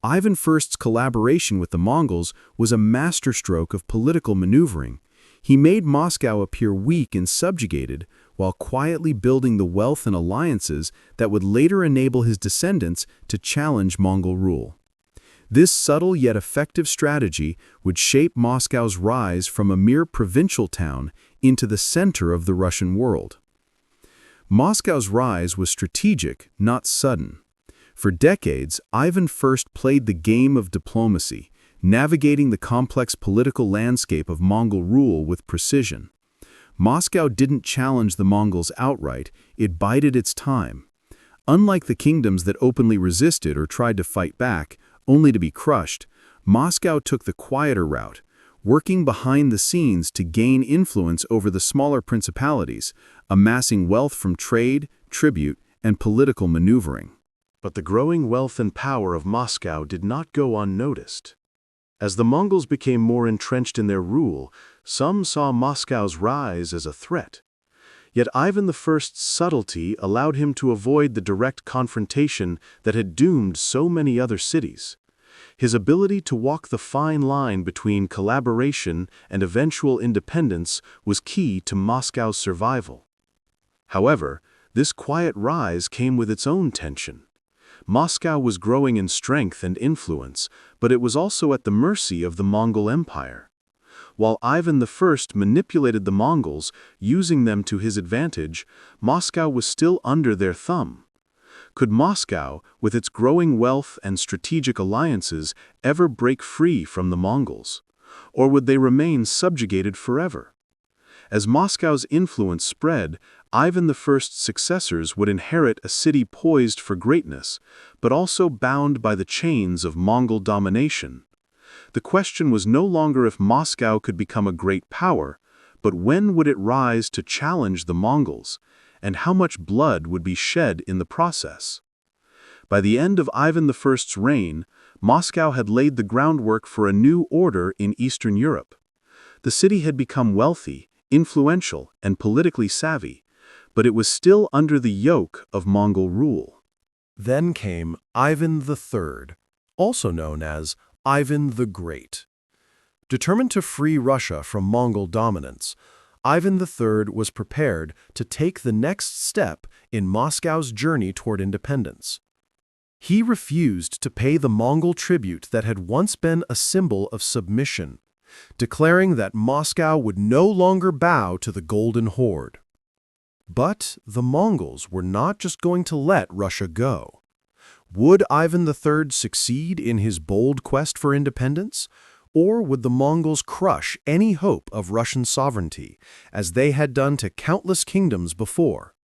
Ivan I's collaboration with the Mongols was a masterstroke of political maneuvering. He made Moscow appear weak and subjugated, while quietly building the wealth and alliances that would later enable his descendants to challenge Mongol rule. This subtle yet effective strategy would shape Moscow's rise from a mere provincial town into the center of the Russian world. Moscow's rise was strategic, not sudden. For decades, Ivan I played the game of diplomacy, navigating the complex political landscape of Mongol rule with precision. Moscow didn't challenge the Mongols outright, it bided its time. Unlike the kingdoms that openly resisted or tried to fight back, only to be crushed, Moscow took the quieter route, working behind the scenes to gain influence over the smaller principalities, amassing wealth from trade, tribute, and political maneuvering. But the growing wealth and power of Moscow did not go unnoticed. As the Mongols became more entrenched in their rule, some saw Moscow's rise as a threat. Yet Ivan I's subtlety allowed him to avoid the direct confrontation that had doomed so many other cities. His ability to walk the fine line between collaboration and eventual independence was key to Moscow's survival. However, this quiet rise came with its own tension. Moscow was growing in strength and influence, but it was also at the mercy of the Mongol Empire. While Ivan I manipulated the Mongols, using them to his advantage, Moscow was still under their thumb. Could Moscow, with its growing wealth and strategic alliances, ever break free from the Mongols? Or would they remain subjugated forever? As Moscow's influence spread, Ivan I's successors would inherit a city poised for greatness, but also bound by the chains of Mongol domination. The question was no longer if Moscow could become a great power, but when would it rise to challenge the Mongols, and how much blood would be shed in the process? By the end of Ivan I's reign, Moscow had laid the groundwork for a new order in Eastern Europe. The city had become wealthy, influential, and politically savvy, but it was still under the yoke of Mongol rule. Then came Ivan III, also known as Ivan the Great. Determined to free Russia from Mongol dominance, Ivan III was prepared to take the next step in Moscow's journey toward independence. He refused to pay the Mongol tribute that had once been a symbol of submission, declaring that Moscow would no longer bow to the Golden Horde. But the Mongols were not just going to let Russia go. Would Ivan III succeed in his bold quest for independence, or would the Mongols crush any hope of Russian sovereignty, as they had done to countless kingdoms before?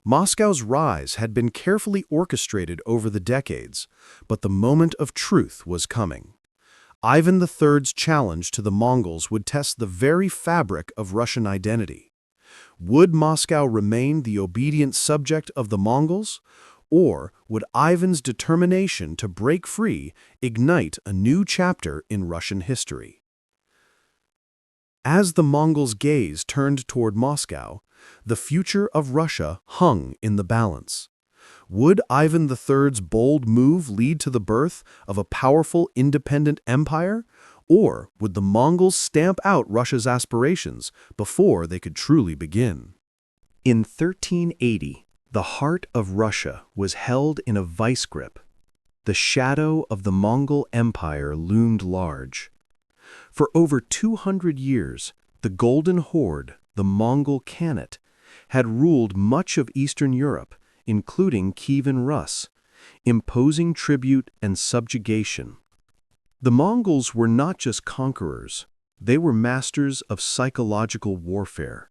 Moscow's rise had been carefully orchestrated over the decades, but the moment of truth was coming. Ivan III's challenge to the Mongols would test the very fabric of Russian identity. Would Moscow remain the obedient subject of the Mongols, or would Ivan's determination to break free ignite a new chapter in Russian history? As the Mongols' gaze turned toward Moscow, the future of Russia hung in the balance. Would Ivan III's bold move lead to the birth of a powerful independent empire, or would the Mongols stamp out Russia's aspirations before they could truly begin? In 1380, the heart of Russia was held in a vice grip. The shadow of the Mongol Empire loomed large. For over 200 years, the Golden Horde, the Mongol Khanate, had ruled much of Eastern Europe, including Kievan Rus, imposing tribute and subjugation. The Mongols were not just conquerors, they were masters of psychological warfare,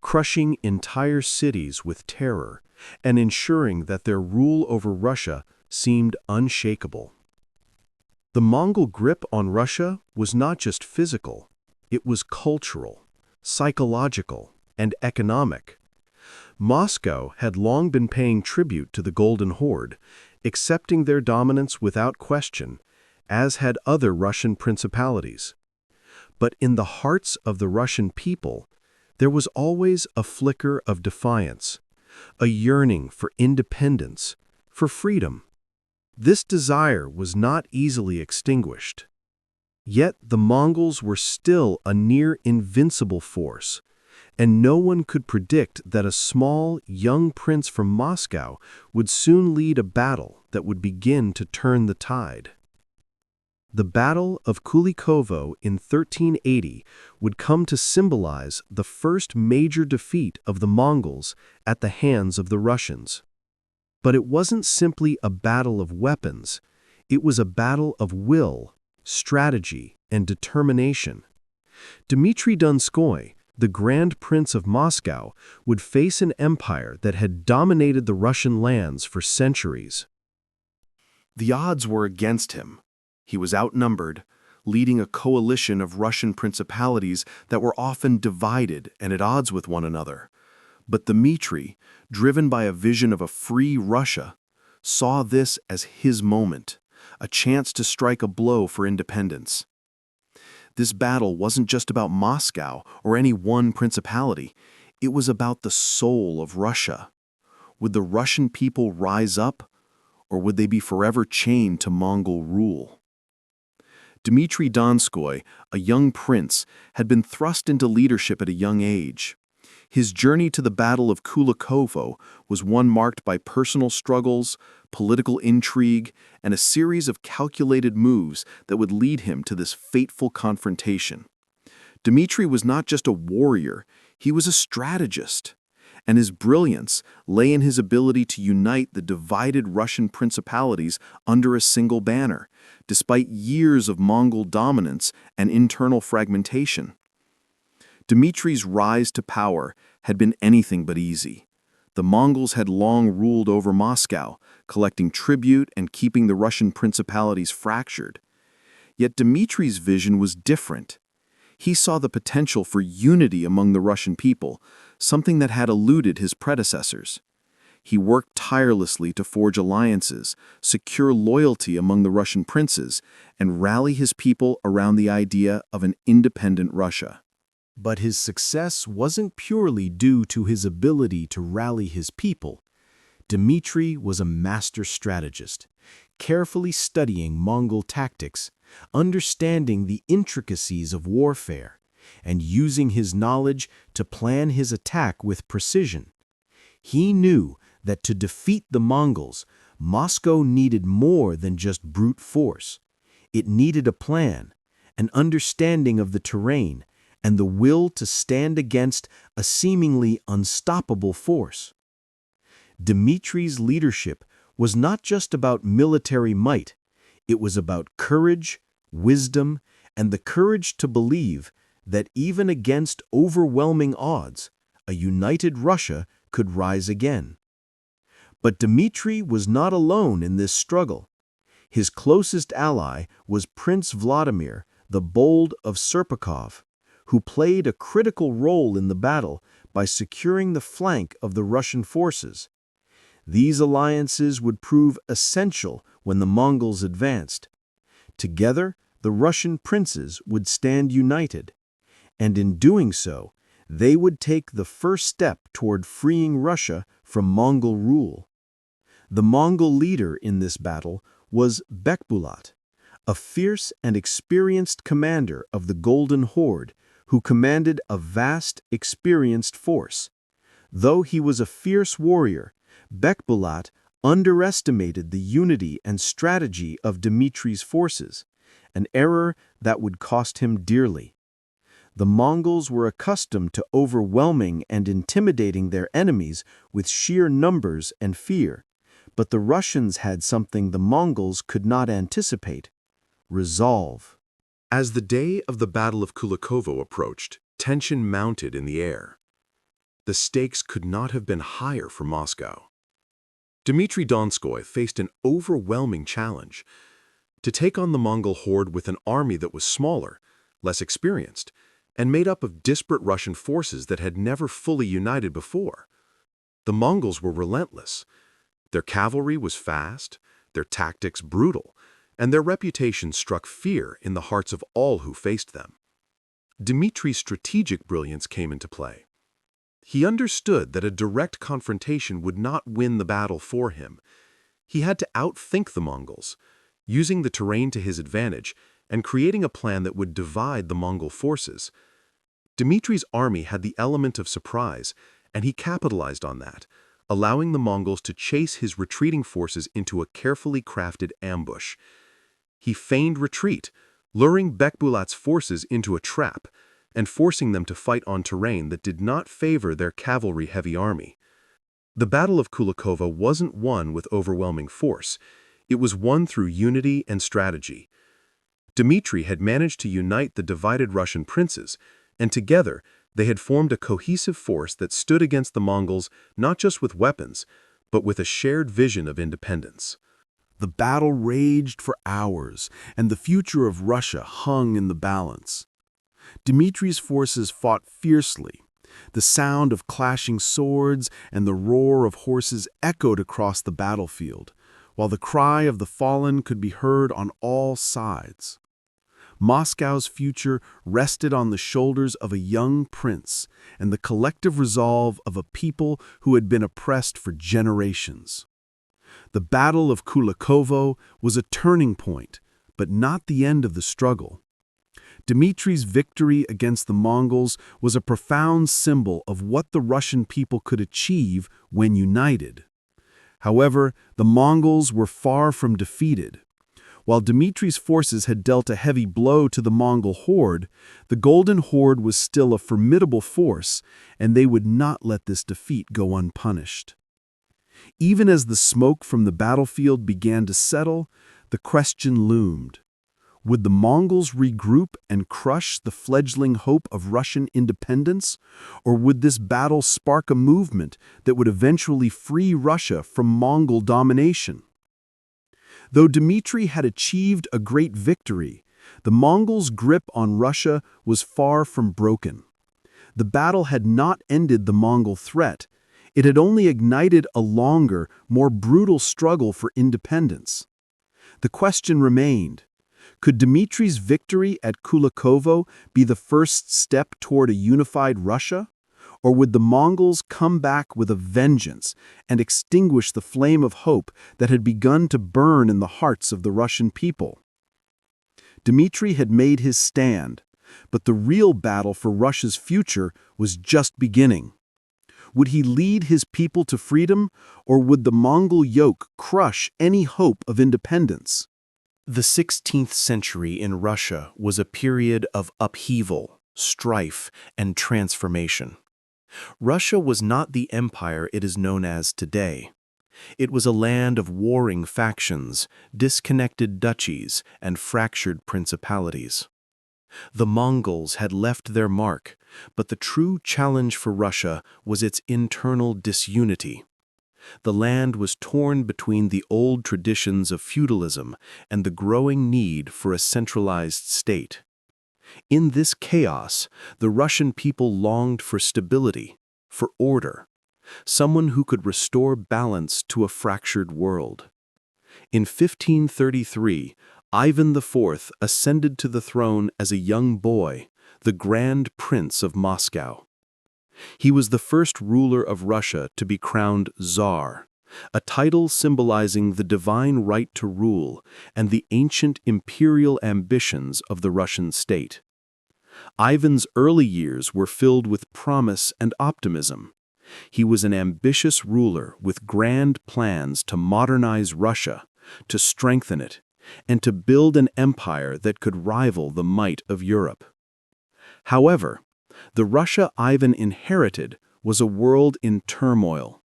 crushing entire cities with terror and ensuring that their rule over Russia seemed unshakable. The Mongol grip on Russia was not just physical, it was cultural, psychological, and economic. Moscow had long been paying tribute to the Golden Horde, accepting their dominance without question, as had other Russian principalities. But in the hearts of the Russian people, there was always a flicker of defiance, a yearning for independence, for freedom. This desire was not easily extinguished. Yet the Mongols were still a near-invincible force, and no one could predict that a small, young prince from Moscow would soon lead a battle that would begin to turn the tide. The Battle of Kulikovo in 1380 would come to symbolize the first major defeat of the Mongols at the hands of the Russians. But it wasn't simply a battle of weapons, it was a battle of will, strategy, and determination. Dmitry Donskoy, the Grand Prince of Moscow, would face an empire that had dominated the Russian lands for centuries. The odds were against him. He was outnumbered, leading a coalition of Russian principalities that were often divided and at odds with one another. But Dmitry, driven by a vision of a free Russia, saw this as his moment, a chance to strike a blow for independence. This battle wasn't just about Moscow or any one principality. It was about the soul of Russia. Would the Russian people rise up, or would they be forever chained to Mongol rule? Dmitry Donskoy, a young prince, had been thrust into leadership at a young age. His journey to the Battle of Kulikovo was one marked by personal struggles, political intrigue, and a series of calculated moves that would lead him to this fateful confrontation. Dmitry was not just a warrior, he was a strategist. And his brilliance lay in his ability to unite the divided Russian principalities under a single banner, despite years of Mongol dominance and internal fragmentation. Dmitry's rise to power had been anything but easy. The Mongols had long ruled over Moscow, collecting tribute and keeping the Russian principalities fractured. Yet Dmitry's vision was different. He saw the potential for unity among the Russian people, something that had eluded his predecessors. He worked tirelessly to forge alliances, secure loyalty among the Russian princes, and rally his people around the idea of an independent Russia. But his success wasn't purely due to his ability to rally his people. Dmitry was a master strategist, carefully studying Mongol tactics, understanding the intricacies of warfare, and using his knowledge to plan his attack with precision. He knew that to defeat the Mongols, Moscow needed more than just brute force. It needed a plan, an understanding of the terrain, and the will to stand against a seemingly unstoppable force. Dmitry's leadership was not just about military might, it was about courage, wisdom, and the courage to believe that even against overwhelming odds, a united Russia could rise again. But Dmitry was not alone in this struggle. His closest ally was Prince Vladimir, the Bold of Serpukhov, who played a critical role in the battle by securing the flank of the Russian forces. These alliances would prove essential when the Mongols advanced. Together, the Russian princes would stand united, and in doing so, they would take the first step toward freeing Russia from Mongol rule. The Mongol leader in this battle was Bekbulat, a fierce and experienced commander of the Golden Horde who commanded a vast, experienced force. Though he was a fierce warrior, Bekbulat underestimated the unity and strategy of Dmitry's forces, an error that would cost him dearly. The Mongols were accustomed to overwhelming and intimidating their enemies with sheer numbers and fear, but the Russians had something the Mongols could not anticipate: resolve. As the day of the Battle of Kulikovo approached, tension mounted in the air. The stakes could not have been higher for Moscow. Dmitry Donskoy faced an overwhelming challenge: to take on the Mongol horde with an army that was smaller, less experienced, and made up of disparate Russian forces that had never fully united before. The Mongols were relentless. Their cavalry was fast, their tactics brutal, and their reputation struck fear in the hearts of all who faced them. Dmitry's strategic brilliance came into play. He understood that a direct confrontation would not win the battle for him. He had to outthink the Mongols, using the terrain to his advantage and creating a plan that would divide the Mongol forces. Dmitry's army had the element of surprise, and he capitalized on that, allowing the Mongols to chase his retreating forces into a carefully crafted ambush. He feigned retreat, luring Bekbulat's forces into a trap and forcing them to fight on terrain that did not favor their cavalry-heavy army. The Battle of Kulikovo wasn't won with overwhelming force. It was won through unity and strategy. Dmitry had managed to unite the divided Russian princes, and together they had formed a cohesive force that stood against the Mongols not just with weapons, but with a shared vision of independence. The battle raged for hours, and the future of Russia hung in the balance. Dmitry's forces fought fiercely. The sound of clashing swords and the roar of horses echoed across the battlefield, while the cry of the fallen could be heard on all sides. Moscow's future rested on the shoulders of a young prince and the collective resolve of a people who had been oppressed for generations. The Battle of Kulikovo was a turning point, but not the end of the struggle. Dmitri's victory against the Mongols was a profound symbol of what the Russian people could achieve when united. However, the Mongols were far from defeated. While Dmitri's forces had dealt a heavy blow to the Mongol horde, the Golden Horde was still a formidable force, and they would not let this defeat go unpunished. Even as the smoke from the battlefield began to settle, the question loomed. Would the Mongols regroup and crush the fledgling hope of Russian independence, or would this battle spark a movement that would eventually free Russia from Mongol domination? Though Dmitri had achieved a great victory, the Mongols' grip on Russia was far from broken. The battle had not ended the Mongol threat. It had only ignited a longer, more brutal struggle for independence. The question remained: could Dmitri's victory at Kulikovo be the first step toward a unified Russia? Or would the Mongols come back with a vengeance and extinguish the flame of hope that had begun to burn in the hearts of the Russian people? Dmitri had made his stand, but the real battle for Russia's future was just beginning. Would he lead his people to freedom, or would the Mongol yoke crush any hope of independence? The 16th century in Russia was a period of upheaval, strife, and transformation. Russia was not the empire it is known as today. It was a land of warring factions, disconnected duchies, and fractured principalities. The Mongols had left their mark, but the true challenge for Russia was its internal disunity. The land was torn between the old traditions of feudalism and the growing need for a centralized state. In this chaos, the Russian people longed for stability, for order, someone who could restore balance to a fractured world. In 1533, Ivan IV ascended to the throne as a young boy, the Grand Prince of Moscow. He was the first ruler of Russia to be crowned Tsar, a title symbolizing the divine right to rule and the ancient imperial ambitions of the Russian state. Ivan's early years were filled with promise and optimism. He was an ambitious ruler with grand plans to modernize Russia, to strengthen it, and to build an empire that could rival the might of Europe. However, the Russia Ivan inherited was a world in turmoil,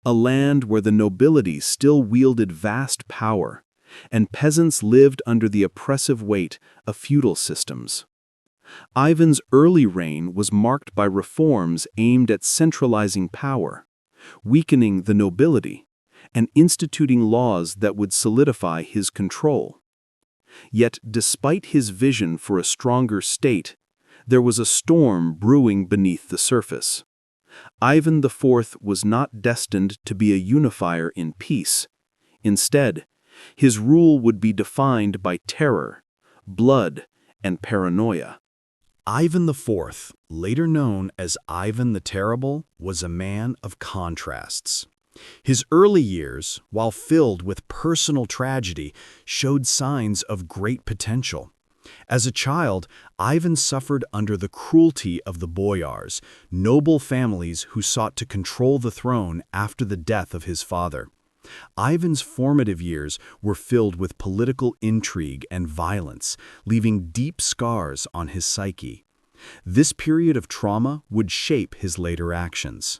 a land where the nobility still wielded vast power, and peasants lived under the oppressive weight of feudal systems. Ivan's early reign was marked by reforms aimed at centralizing power, weakening the nobility, and instituting laws that would solidify his control. Yet, despite his vision for a stronger state, there was a storm brewing beneath the surface. Ivan IV was not destined to be a unifier in peace. Instead, his rule would be defined by terror, blood, and paranoia. Ivan IV, later known as Ivan the Terrible, was a man of contrasts. His early years, while filled with personal tragedy, showed signs of great potential. As a child, Ivan suffered under the cruelty of the boyars, noble families who sought to control the throne after the death of his father. Ivan's formative years were filled with political intrigue and violence, leaving deep scars on his psyche. This period of trauma would shape his later actions.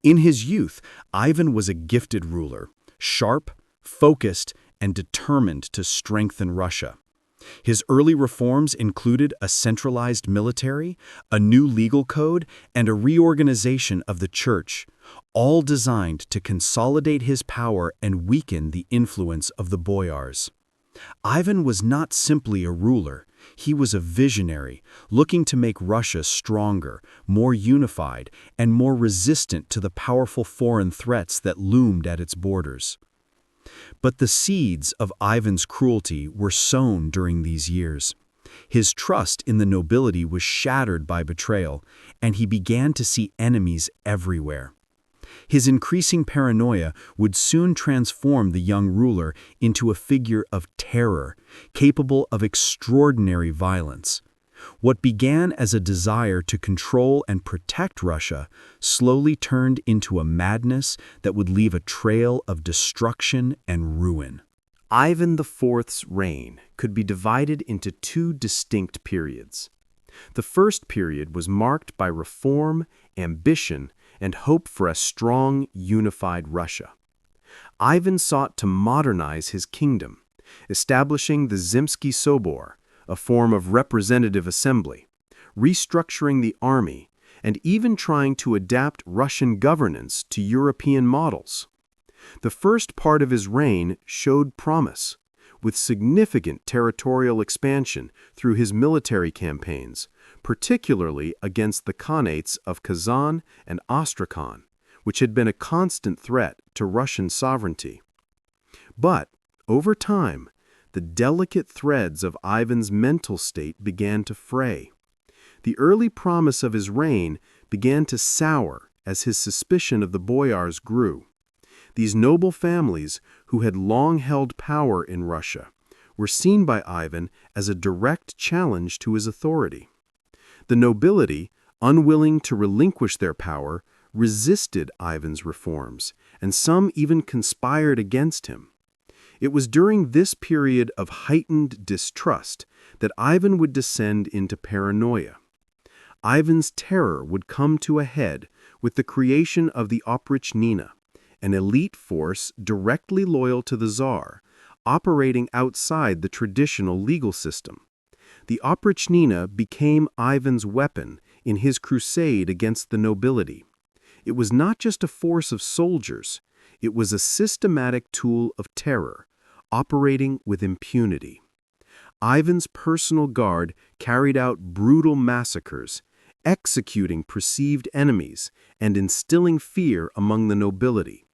In his youth, Ivan was a gifted ruler, sharp, focused, and determined to strengthen Russia. His early reforms included a centralized military, a new legal code, and a reorganization of the church, all designed to consolidate his power and weaken the influence of the boyars. Ivan was not simply a ruler, he was a visionary, looking to make Russia stronger, more unified, and more resistant to the powerful foreign threats that loomed at its borders. But the seeds of Ivan's cruelty were sown during these years. His trust in the nobility was shattered by betrayal, and he began to see enemies everywhere. His increasing paranoia would soon transform the young ruler into a figure of terror, capable of extraordinary violence. What began as a desire to control and protect Russia slowly turned into a madness that would leave a trail of destruction and ruin. Ivan IV's reign could be divided into two distinct periods. The first period was marked by reform, ambition, and hope for a strong, unified Russia. Ivan sought to modernize his kingdom, establishing the Zemsky Sobor, a form of representative assembly, restructuring the army, and even trying to adapt Russian governance to European models. The first part of his reign showed promise, with significant territorial expansion through his military campaigns, particularly against the Khanates of Kazan and Astrakhan, which had been a constant threat to Russian sovereignty. But, over time, the delicate threads of Ivan's mental state began to fray. The early promise of his reign began to sour as his suspicion of the boyars grew. These noble families, who had long held power in Russia, were seen by Ivan as a direct challenge to his authority. The nobility, unwilling to relinquish their power, resisted Ivan's reforms, and some even conspired against him. It was during this period of heightened distrust that Ivan would descend into paranoia. Ivan's terror would come to a head with the creation of the Oprichnina, an elite force directly loyal to the Tsar, operating outside the traditional legal system. The Oprichnina became Ivan's weapon in his crusade against the nobility. It was not just a force of soldiers, it was a systematic tool of terror, operating with impunity. Ivan's personal guard carried out brutal massacres, executing perceived enemies and instilling fear among the nobility.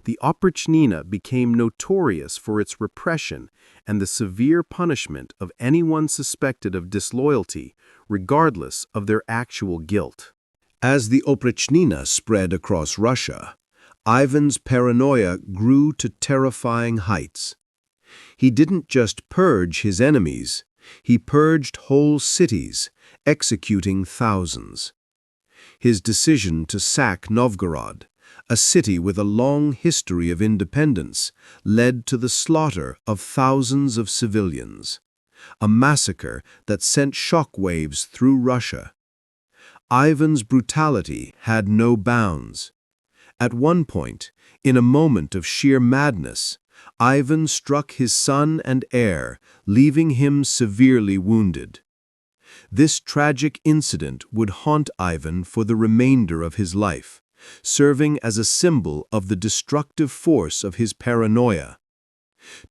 The Oprichnina became notorious for its repression and the severe punishment of anyone suspected of disloyalty, regardless of their actual guilt. As the Oprichnina spread across Russia, Ivan's paranoia grew to terrifying heights. He didn't just purge his enemies, he purged whole cities, executing thousands. His decision to sack Novgorod, a city with a long history of independence, led to the slaughter of thousands of civilians, a massacre that sent shockwaves through Russia. Ivan's brutality had no bounds. At one point, in a moment of sheer madness, Ivan struck his son and heir, leaving him severely wounded. This tragic incident would haunt Ivan for the remainder of his life, serving as a symbol of the destructive force of his paranoia.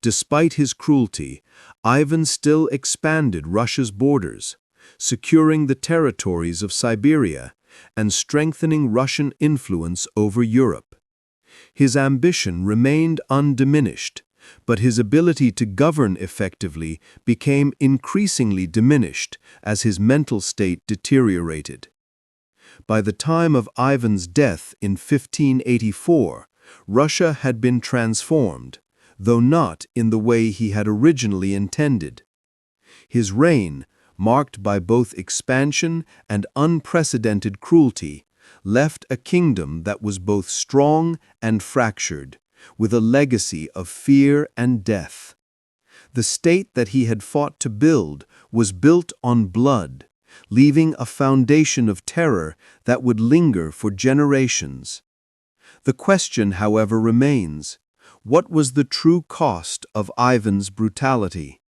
Despite his cruelty, Ivan still expanded Russia's borders, securing the territories of Siberia and strengthening Russian influence over Europe. His ambition remained undiminished, but his ability to govern effectively became increasingly diminished as his mental state deteriorated. By the time of Ivan's death in 1584, Russia had been transformed, though not in the way he had originally intended. His reign, marked by both expansion and unprecedented cruelty, left a kingdom that was both strong and fractured, with a legacy of fear and death. The state that he had fought to build was built on blood, leaving a foundation of terror that would linger for generations. The question, however, remains: what was the true cost of Ivan's brutality?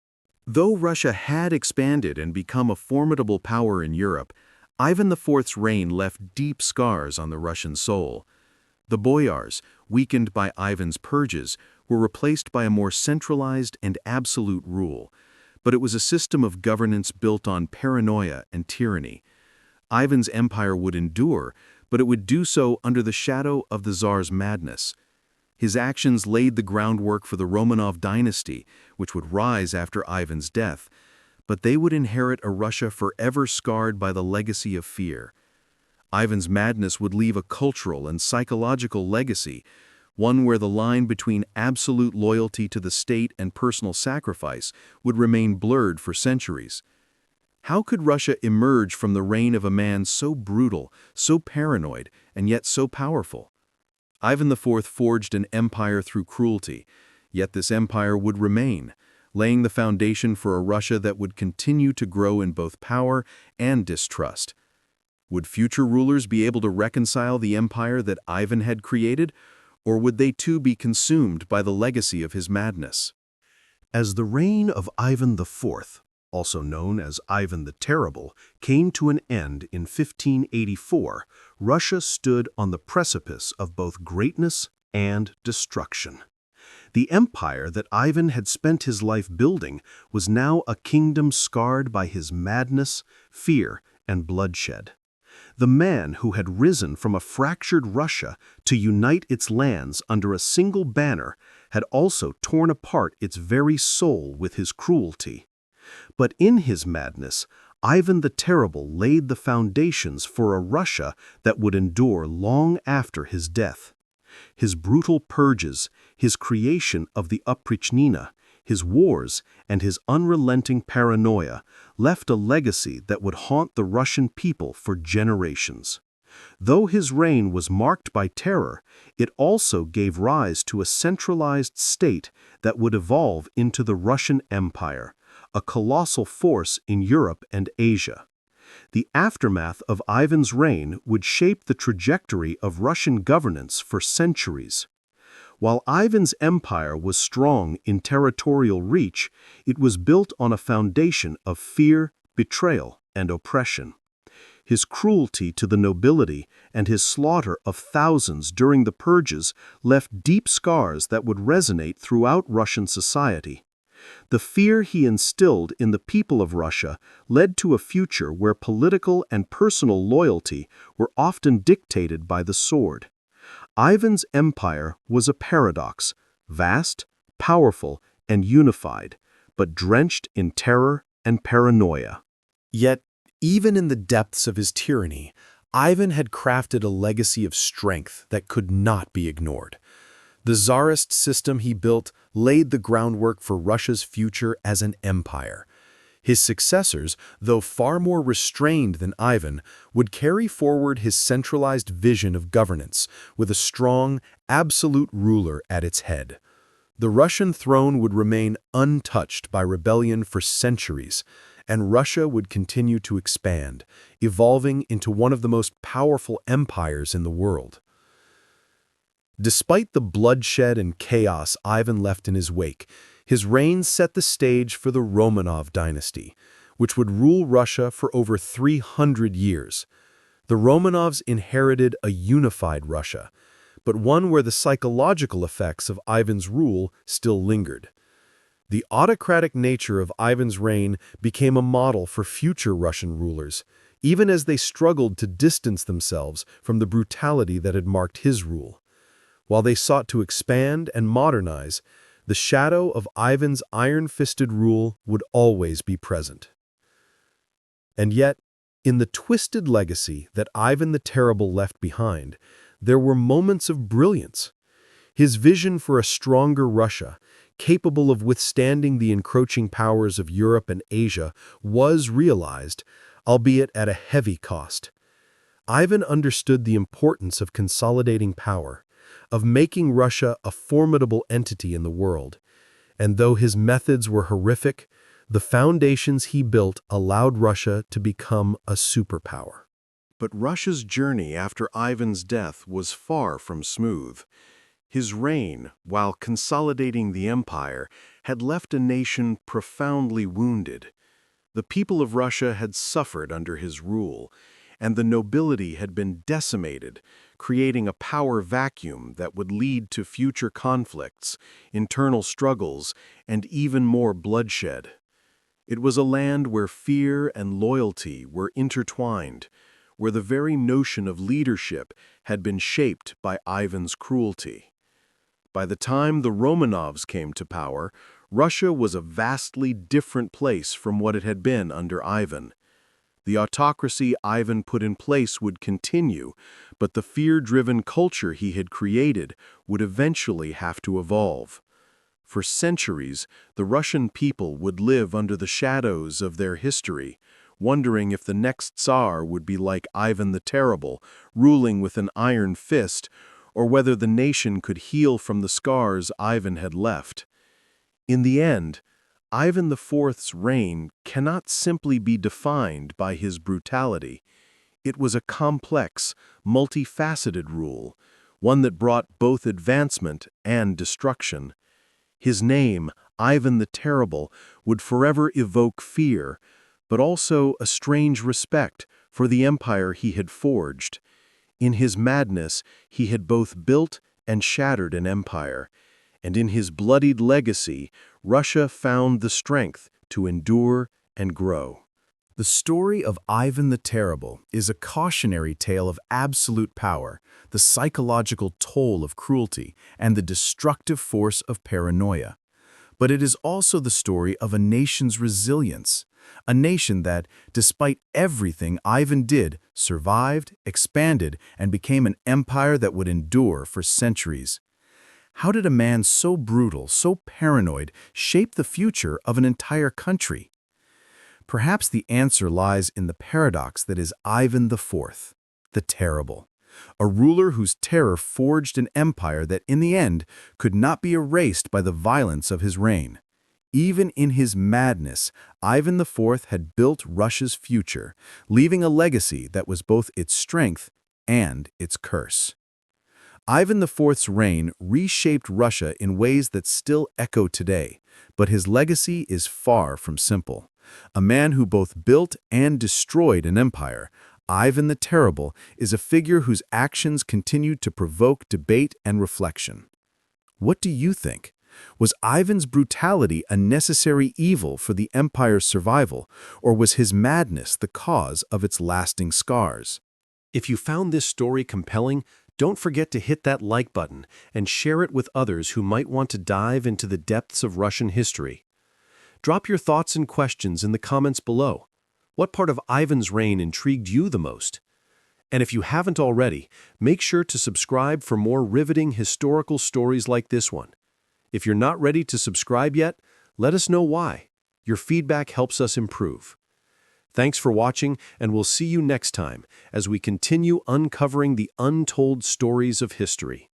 Though Russia had expanded and become a formidable power in Europe, Ivan IV's reign left deep scars on the Russian soul. The boyars, weakened by Ivan's purges, were replaced by a more centralized and absolute rule, but it was a system of governance built on paranoia and tyranny. Ivan's empire would endure, but it would do so under the shadow of the Tsar's madness. His actions laid the groundwork for the Romanov dynasty, which would rise after Ivan's death, but they would inherit a Russia forever scarred by the legacy of fear. Ivan's madness would leave a cultural and psychological legacy, one where the line between absolute loyalty to the state and personal sacrifice would remain blurred for centuries. How could Russia emerge from the reign of a man so brutal, so paranoid, and yet so powerful? Ivan IV forged an empire through cruelty, yet this empire would remain, laying the foundation for a Russia that would continue to grow in both power and distrust. Would future rulers be able to reconcile the empire that Ivan had created, or would they too be consumed by the legacy of his madness? As the reign of Ivan IV, also known as Ivan the Terrible, came to an end in 1584, Russia stood on the precipice of both greatness and destruction. The empire that Ivan had spent his life building was now a kingdom scarred by his madness, fear, and bloodshed. The man who had risen from a fractured Russia to unite its lands under a single banner had also torn apart its very soul with his cruelty. But in his madness, Ivan the Terrible laid the foundations for a Russia that would endure long after his death. His brutal purges, his creation of the Oprichnina, his wars, and his unrelenting paranoia left a legacy that would haunt the Russian people for generations. Though his reign was marked by terror, it also gave rise to a centralized state that would evolve into the Russian Empire, a colossal force in Europe and Asia. The aftermath of Ivan's reign would shape the trajectory of Russian governance for centuries. While Ivan's empire was strong in territorial reach, it was built on a foundation of fear, betrayal, and oppression. His cruelty to the nobility and his slaughter of thousands during the purges left deep scars that would resonate throughout Russian society. The fear he instilled in the people of Russia led to a future where political and personal loyalty were often dictated by the sword. Ivan's empire was a paradox, vast, powerful, and unified, but drenched in terror and paranoia. Yet, even in the depths of his tyranny, Ivan had crafted a legacy of strength that could not be ignored. The Tsarist system he built laid the groundwork for Russia's future as an empire. His successors, though far more restrained than Ivan, would carry forward his centralized vision of governance with a strong, absolute ruler at its head. The Russian throne would remain untouched by rebellion for centuries, and Russia would continue to expand, evolving into one of the most powerful empires in the world. Despite the bloodshed and chaos Ivan left in his wake, his reign set the stage for the Romanov dynasty, which would rule Russia for over 300 years. The Romanovs inherited a unified Russia, but one where the psychological effects of Ivan's rule still lingered. The autocratic nature of Ivan's reign became a model for future Russian rulers, even as they struggled to distance themselves from the brutality that had marked his rule. While they sought to expand and modernize, the shadow of Ivan's iron-fisted rule would always be present. And yet, in the twisted legacy that Ivan the Terrible left behind, there were moments of brilliance. His vision for a stronger Russia, capable of withstanding the encroaching powers of Europe and Asia, was realized, albeit at a heavy cost. Ivan understood the importance of consolidating power, of making Russia a formidable entity in the world, and though his methods were horrific, the foundations he built allowed Russia to become a superpower. But Russia's journey after Ivan's death was far from smooth. His reign, while consolidating the empire, had left a nation profoundly wounded. The people of Russia had suffered under his rule, and the nobility had been decimated, creating a power vacuum that would lead to future conflicts, internal struggles, and even more bloodshed. It was a land where fear and loyalty were intertwined, where the very notion of leadership had been shaped by Ivan's cruelty. By the time the Romanovs came to power, Russia was a vastly different place from what it had been under Ivan. The autocracy Ivan put in place would continue, but the fear-driven culture he had created would eventually have to evolve. For centuries, the Russian people would live under the shadows of their history, wondering if the next Tsar would be like Ivan the Terrible, ruling with an iron fist, or whether the nation could heal from the scars Ivan had left. In the end, Ivan IV's reign cannot simply be defined by his brutality. It was a complex, multifaceted rule, one that brought both advancement and destruction. His name, Ivan the Terrible, would forever evoke fear, but also a strange respect for the empire he had forged. In his madness, he had both built and shattered an empire, and in his bloodied legacy, Russia found the strength to endure and grow. The story of Ivan the Terrible is a cautionary tale of absolute power, the psychological toll of cruelty, and the destructive force of paranoia. But it is also the story of a nation's resilience, a nation that, despite everything Ivan did, survived, expanded, and became an empire that would endure for centuries. How did a man so brutal, so paranoid, shape the future of an entire country? Perhaps the answer lies in the paradox that is Ivan IV, the Terrible, a ruler whose terror forged an empire that in the end could not be erased by the violence of his reign. Even in his madness, Ivan IV had built Russia's future, leaving a legacy that was both its strength and its curse. Ivan IV's reign reshaped Russia in ways that still echo today, but his legacy is far from simple. A man who both built and destroyed an empire, Ivan the Terrible is a figure whose actions continued to provoke debate and reflection. What do you think? Was Ivan's brutality a necessary evil for the empire's survival, or was his madness the cause of its lasting scars? If you found this story compelling, don't forget to hit that like button and share it with others who might want to dive into the depths of Russian history. Drop your thoughts and questions in the comments below. What part of Ivan's reign intrigued you the most? And if you haven't already, make sure to subscribe for more riveting historical stories like this one. If you're not ready to subscribe yet, let us know why. Your feedback helps us improve. Thanks for watching, and we'll see you next time as we continue uncovering the untold stories of history.